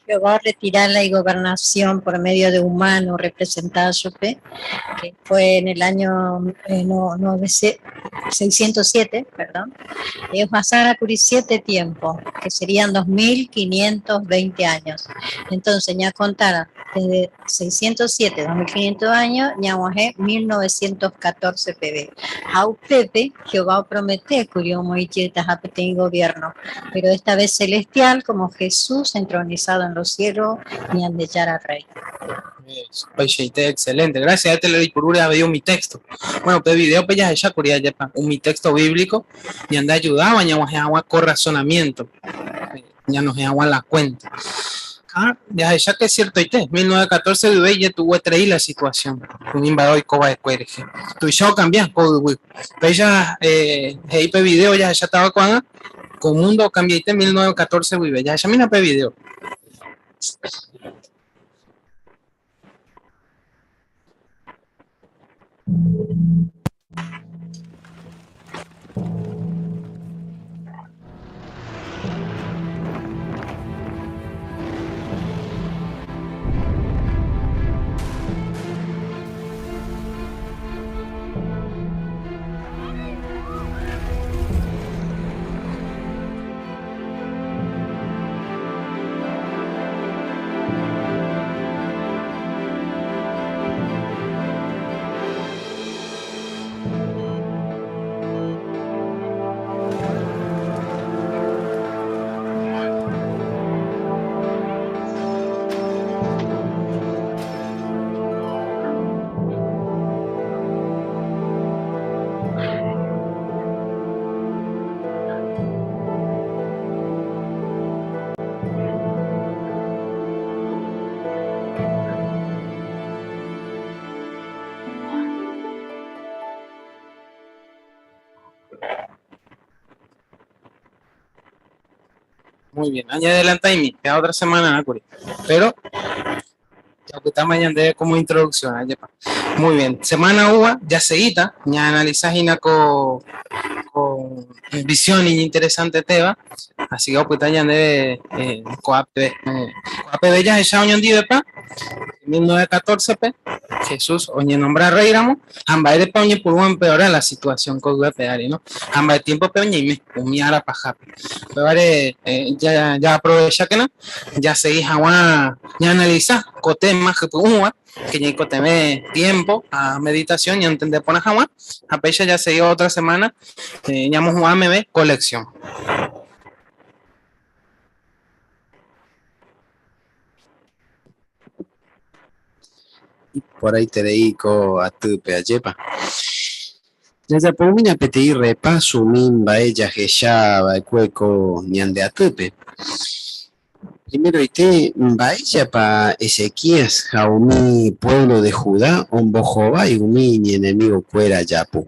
Jehová retirar la gobernación por medio de humano representado que fue en el año 607, perdón, ellos pasaron a cubrir 7 tiempos, que serían 2520 años. Entonces, ya contaron desde 607, 2500 años, ya 1914 PB. A Pepe, Jehová promete que Moicheta en gobierno, pero esta vez celestial, como Jesús entronizado en los cielos, y han de echar al rey. Excelente, gracias. Te le doy por una vez mi texto. Bueno, pues video pues ya curia ya mi texto bíblico y anda ayudaba ya agua con razonamiento. Ya nos agua la cuenta. Ya que es cierto, 1914 vive ya tuvo traí la situación. Un invador y coba de cuerje. Tu show cambia, pues ya video ya estaba con mundo cambiaste 1914 vive ya mira pe video. Muy bien, añade adelanta y mi, queda otra semana, Acuri. Pero, ya que está mañana de como introducción, ¿eh? Muy bien, semana uva, ya seguita, ya analizás con visión y interesante teba, así que pues ya de coape bellas esa unión de pa 1914 pe Jesús oñe nombra rey ramo amba de pa oñe por un empeorar la situación con peari no amba de tiempo pe oñe me umiara pa jape pero ya aprovecha que no ya seguís agua ya analiza cote más que uva que ya cote tiempo a meditación y entender por agua a pecha ya seguí otra semana llamamos un AMB colección. Por ahí te dedico a tu peayepa. Ya por mí apetí repaso mimba ella geshaba cueco ñande atupe. Primero ite vaya pa Ezequías jaumi pueblo de Judá ombojoba y umi ni enemigo cuera yapu.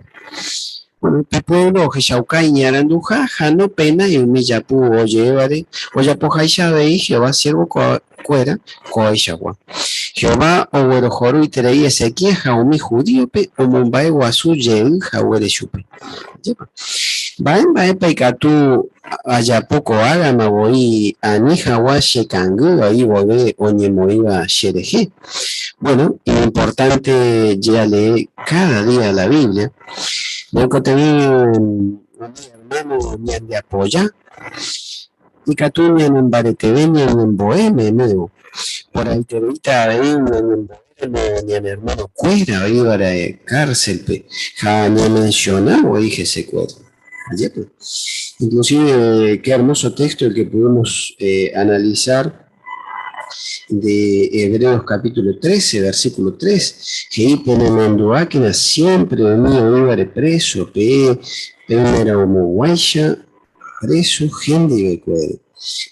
Bueno, el pueblo Jeshaukai ñaranduja jano pena y umi yapu oyevare oyapo jaishabe y Jehová siervo cuera coaishagua. Jehová owerojoru y terei Ezequías jaumi judío pe omumbae guasu yeu jawere chupe. Bae paikatu ayapoco agama voy a Nijawa Shekangu, ahí voy oñe moiba Shereje. Bueno, importante ya leer cada día la Biblia. Luego tenía un hermano de apoya y Catuña en Baretevenia en Bohemia, nuevo. Por ahí te ahorita ni a mi hermano Cuera, ahí para cárcel, ja no mencionaba, dije ese cuadro. Inclusive qué hermoso texto el que pudimos analizar de Hebreos capítulo 13, versículo 3, que Penemanduáquina siempre venía de preso, era como guaysha, preso, gente y becuero.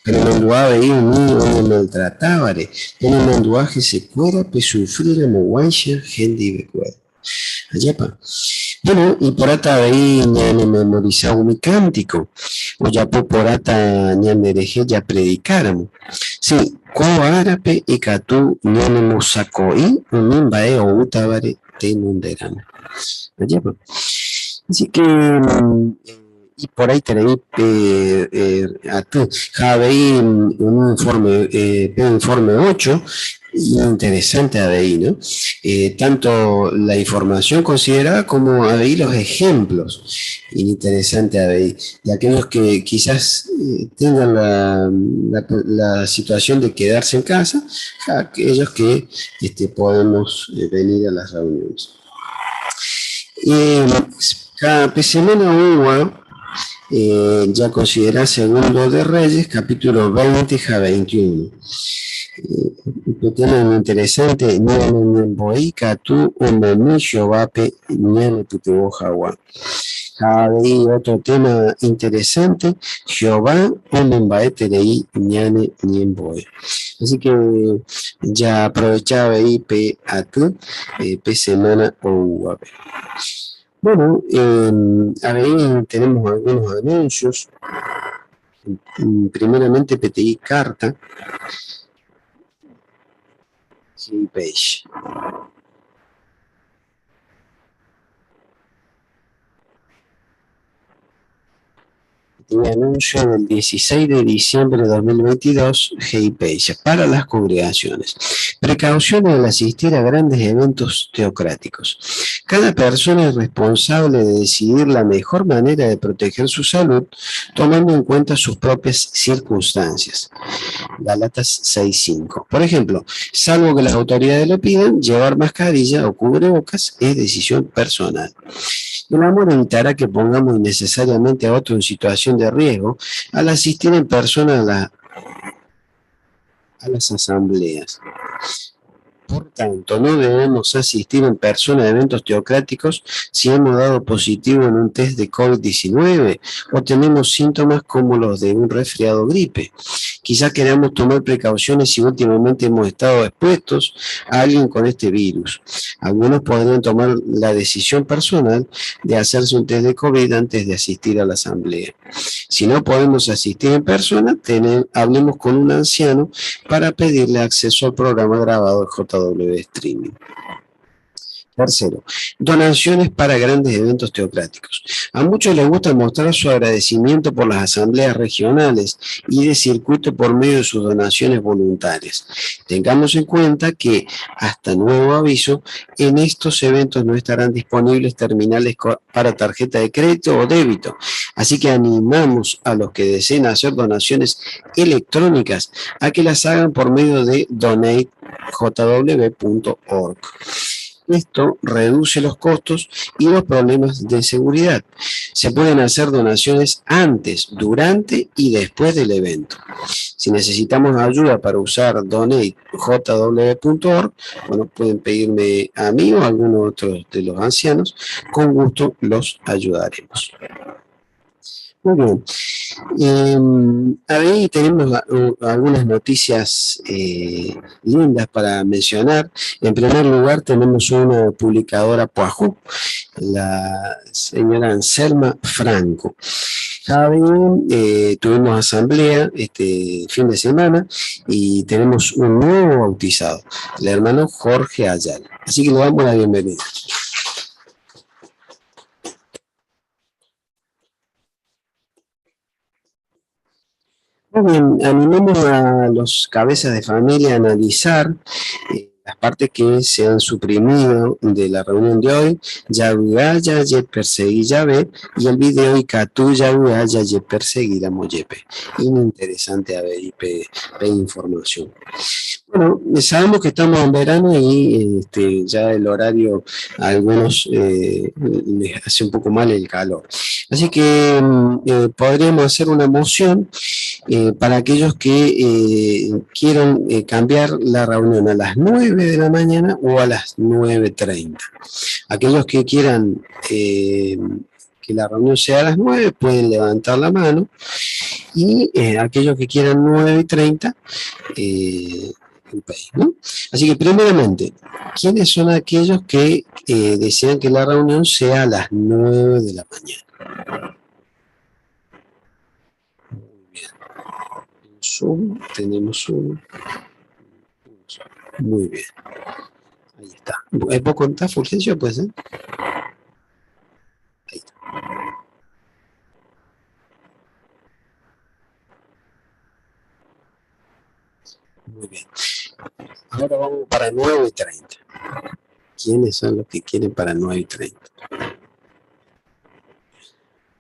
Pero Manduá veía un niño donde maltrataba, Penemanduá que se cuera, sufrir como guaysha, gente y becuero. Allá pa. Bueno, y por ata ahí ya me memorizaba mi cántico, o ya por ata ya me dejé ya predicáramos. Sí, ko árape y catú ya me mosacói, un bae o utabare te munderano. Allá pa. Así que, y por ahí tenéis a tú, veí un informe 8, interesante ahí, ¿no? Tanto la información considerada como ahí los ejemplos, interesante ahí, de aquellos que quizás tengan la situación de quedarse en casa, aquellos que podemos venir a las reuniones. Cada semana hubo ya considera segundo de Reyes, capítulo 20 a 21. Tema interesante, Nian Boica, tú, Umemillo, Vape, Nian Tutubojawa. Hay otro tema interesante, Jehová, Umembaeterei, Niane, Nienboy. Así que ya aprovechaba ahí, P a tú, P semana o UAP. Bueno, ahí tenemos algunos anuncios. Primeramente, PTI Carta. Sí, page. Anuncio del 16 de diciembre de 2022, Page, para las congregaciones. Precauciones al asistir a grandes eventos teocráticos. Cada persona es responsable de decidir la mejor manera de proteger su salud, tomando en cuenta sus propias circunstancias. Gálatas 6:5. Por ejemplo, salvo que las autoridades lo pidan, llevar mascarilla o cubrebocas es decisión personal. El amor evitará que pongamos innecesariamente a otro en situación de riesgo al asistir en persona a las asambleas. Por tanto, no debemos asistir en persona a eventos teocráticos si hemos dado positivo en un test de COVID-19 o tenemos síntomas como los de un resfriado gripe. Quizás queramos tomar precauciones si últimamente hemos estado expuestos a alguien con este virus. Algunos podrían tomar la decisión personal de hacerse un test de COVID antes de asistir a la asamblea. Si no podemos asistir en persona, hablemos con un anciano para pedirle acceso al programa grabado de JW Streaming. Tercero, donaciones para grandes eventos teocráticos. A muchos les gusta mostrar su agradecimiento por las asambleas regionales y de circuito por medio de sus donaciones voluntarias. Tengamos en cuenta que, hasta nuevo aviso, en estos eventos no estarán disponibles terminales para tarjeta de crédito o débito. Así que animamos a los que deseen hacer donaciones electrónicas a que las hagan por medio de donatejw.org. Esto reduce los costos y los problemas de seguridad. Se pueden hacer donaciones antes, durante y después del evento. Si necesitamos ayuda para usar donatejw.org, bueno, pueden pedirme a mí o a alguno otro de los ancianos. Con gusto los ayudaremos. Muy bien. Ahí tenemos algunas noticias lindas para mencionar. En primer lugar, tenemos una publicadora Poajú, la señora Anselma Franco. Saben, tuvimos asamblea este fin de semana y tenemos un nuevo bautizado, el hermano Jorge Ayala. Así que le damos la bienvenida. Muy bien, animamos a los cabezas de familia a analizar las partes que se han suprimido de la reunión de hoy. Yagaya ye perseguí Yahvé y el video Ikatu Yagaya ye perseguí la Moyepe. Interesante a ver y información. Bueno, sabemos que estamos en verano y ya el horario a algunos les hace un poco mal el calor. Así que podríamos hacer una moción para aquellos que quieran cambiar la reunión a las 9 de la mañana o a las 9:30. Aquellos que quieran que la reunión sea a las 9 pueden levantar la mano y aquellos que quieran 9:30 ¿no? Así que primeramente, ¿quiénes son aquellos que desean que la reunión sea a las 9 de la mañana? Muy bien. En Zoom tenemos uno. Muy bien. Ahí está. ¿Puedo contar Fulgencio? ¿Puede ser? Ahí está. Muy bien. Ahora vamos para 9:30. ¿Quiénes son los que quieren para 9:30?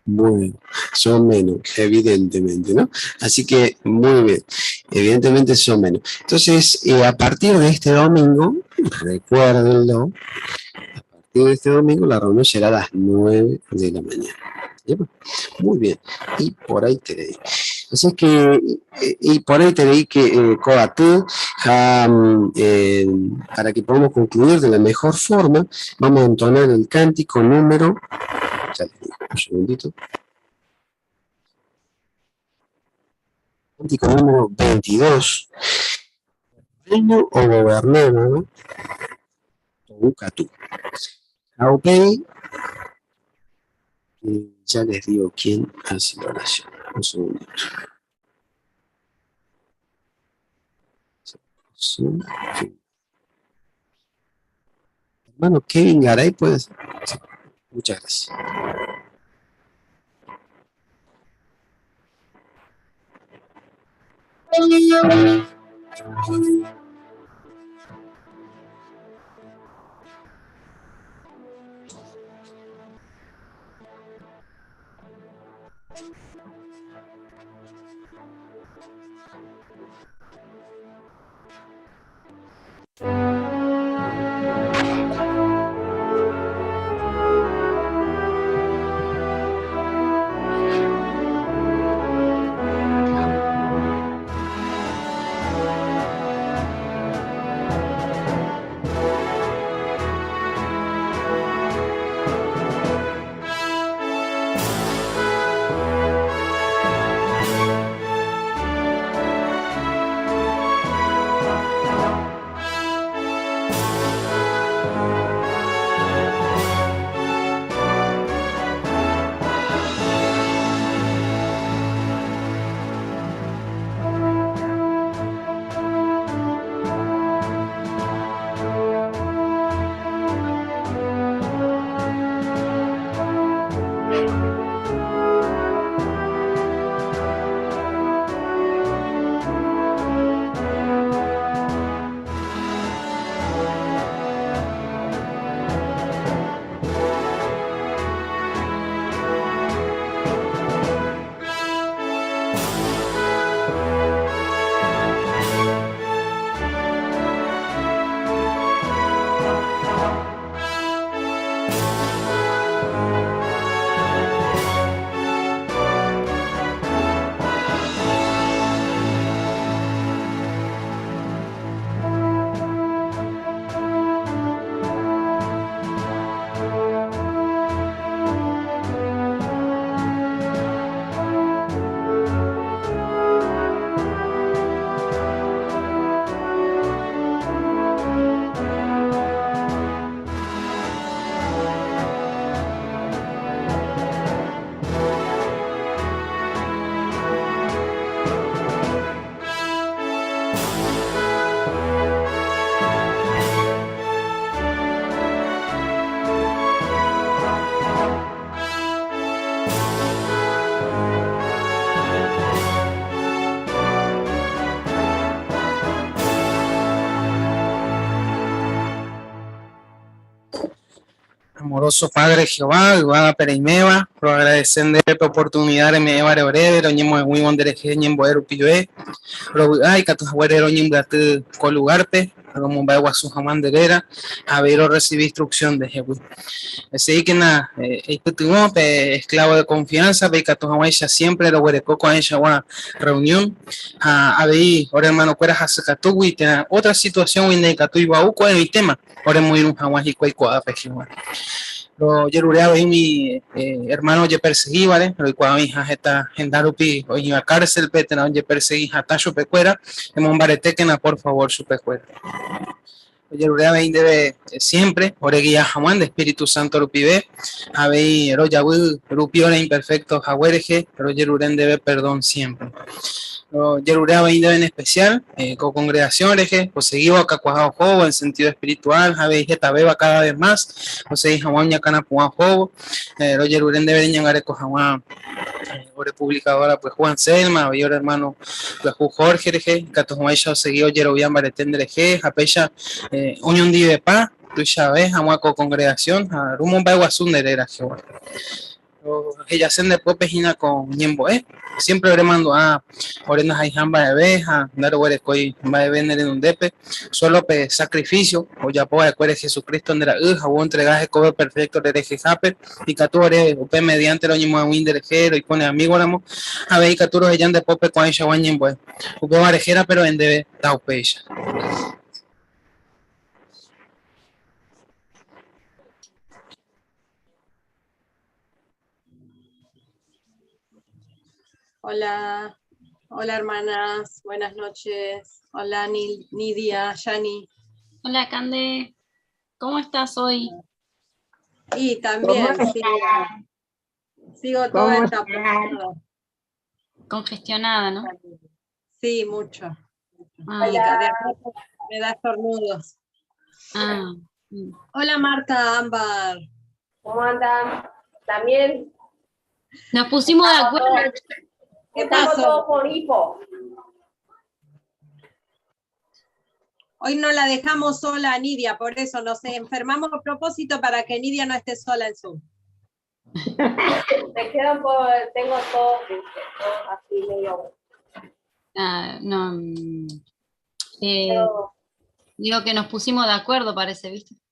Muy bien. Son menos, evidentemente, ¿no? Así que, muy bien. Evidentemente son menos. Entonces, a partir de este domingo, recuérdenlo, a partir de este domingo la reunión será a las 9 de la mañana. ¿Sí? Muy bien. Y por ahí te leí. Así que, y por ahí te leí que Coatú, para que podamos concluir de la mejor forma, vamos a entonar el cántico número, ya les digo, un segundito. Cántico número 22. Reino o gobernar, ¿no? Tobucatú. Aupei. Ya les digo quién hace la oración. Un segundito. Sí. Hermano Kevin Garay, pues. Sí. Muchas gracias. Amoroso Padre Jehová, Iguada Pereimeva, por agradecende por oportunidad de me llevar breve, oñemo de muy bondereje, ñembo de Rupilloe, ay, que tus abuelos ñembo de colugarpe, como va a su jamán de vera, a ver o recibir instrucción de Jehová. Así que nada, esclavo de confianza, ve que tus abuelos siempre lo huereco con ella una reunión, a ver, ahora hermano, cueras a Zacatú, y otra situación, y de Catú y Bauco en el tema, ahora muy un jamás y cueco a Jehová. Lo yerureaba y mi hermano ye perseguí, ¿vale? Pero cuando mi hija está en Darupi, o en la cárcel, pete, no, ye perseguí, hasta su pecuera, en Mombarete, que na, por favor, su pecuera. Lo yerureaba y debe siempre, oreguía jamán de Espíritu Santo Rupibe, a ver, royabu, rupiora imperfecto, jaguereje, pero yeruren debe perdón siempre. Yerurea Bainda en especial, con congregaciones, pues seguimos acá cuajado en sentido espiritual, a veces tabeba cada vez más, o sea, jamón ya cana puajo, los Yeruren deben llegar a jamón, o publicadora pues Juan Selma, o hermano pues Jorge, que todos ellos seguido Yerobian Baretendre, apecha, unión de paz, tú ya ves, jamón con congregación, a rumón baiguazun de era Jehová. Ella se de popejina con Ñembo, siempre le mando a Orenas hay jamba de abeja, dar huerecoy va de vender en un depe, solo pe sacrificio, o ya puedo acuerdo Jesucristo en la o entregaje cobre perfecto de jape, y catore, upe mediante lo ñemo a winderejero y pone amigo ramo, a ver, y caturo ella de pope con ella o Ñembo, upe varejera, pero en debe taupecha. Hola, hola hermanas, buenas noches. Hola Nidia, Yani. Hola Cande, ¿cómo estás hoy? Y también sigo toda entaponada. Congestionada, ¿no? Sí, mucho. Ah. Me da estornudos. Ah. Hola Marta, Ámbar. ¿Cómo andan? También. Nos pusimos de acuerdo. Estamos todos por hipo. Hoy no la dejamos sola a Nidia, por eso nos enfermamos a propósito para que Nidia no esté sola en Zoom. Me quedan tengo todo así medio. No. Digo que nos pusimos de acuerdo, parece, ¿viste?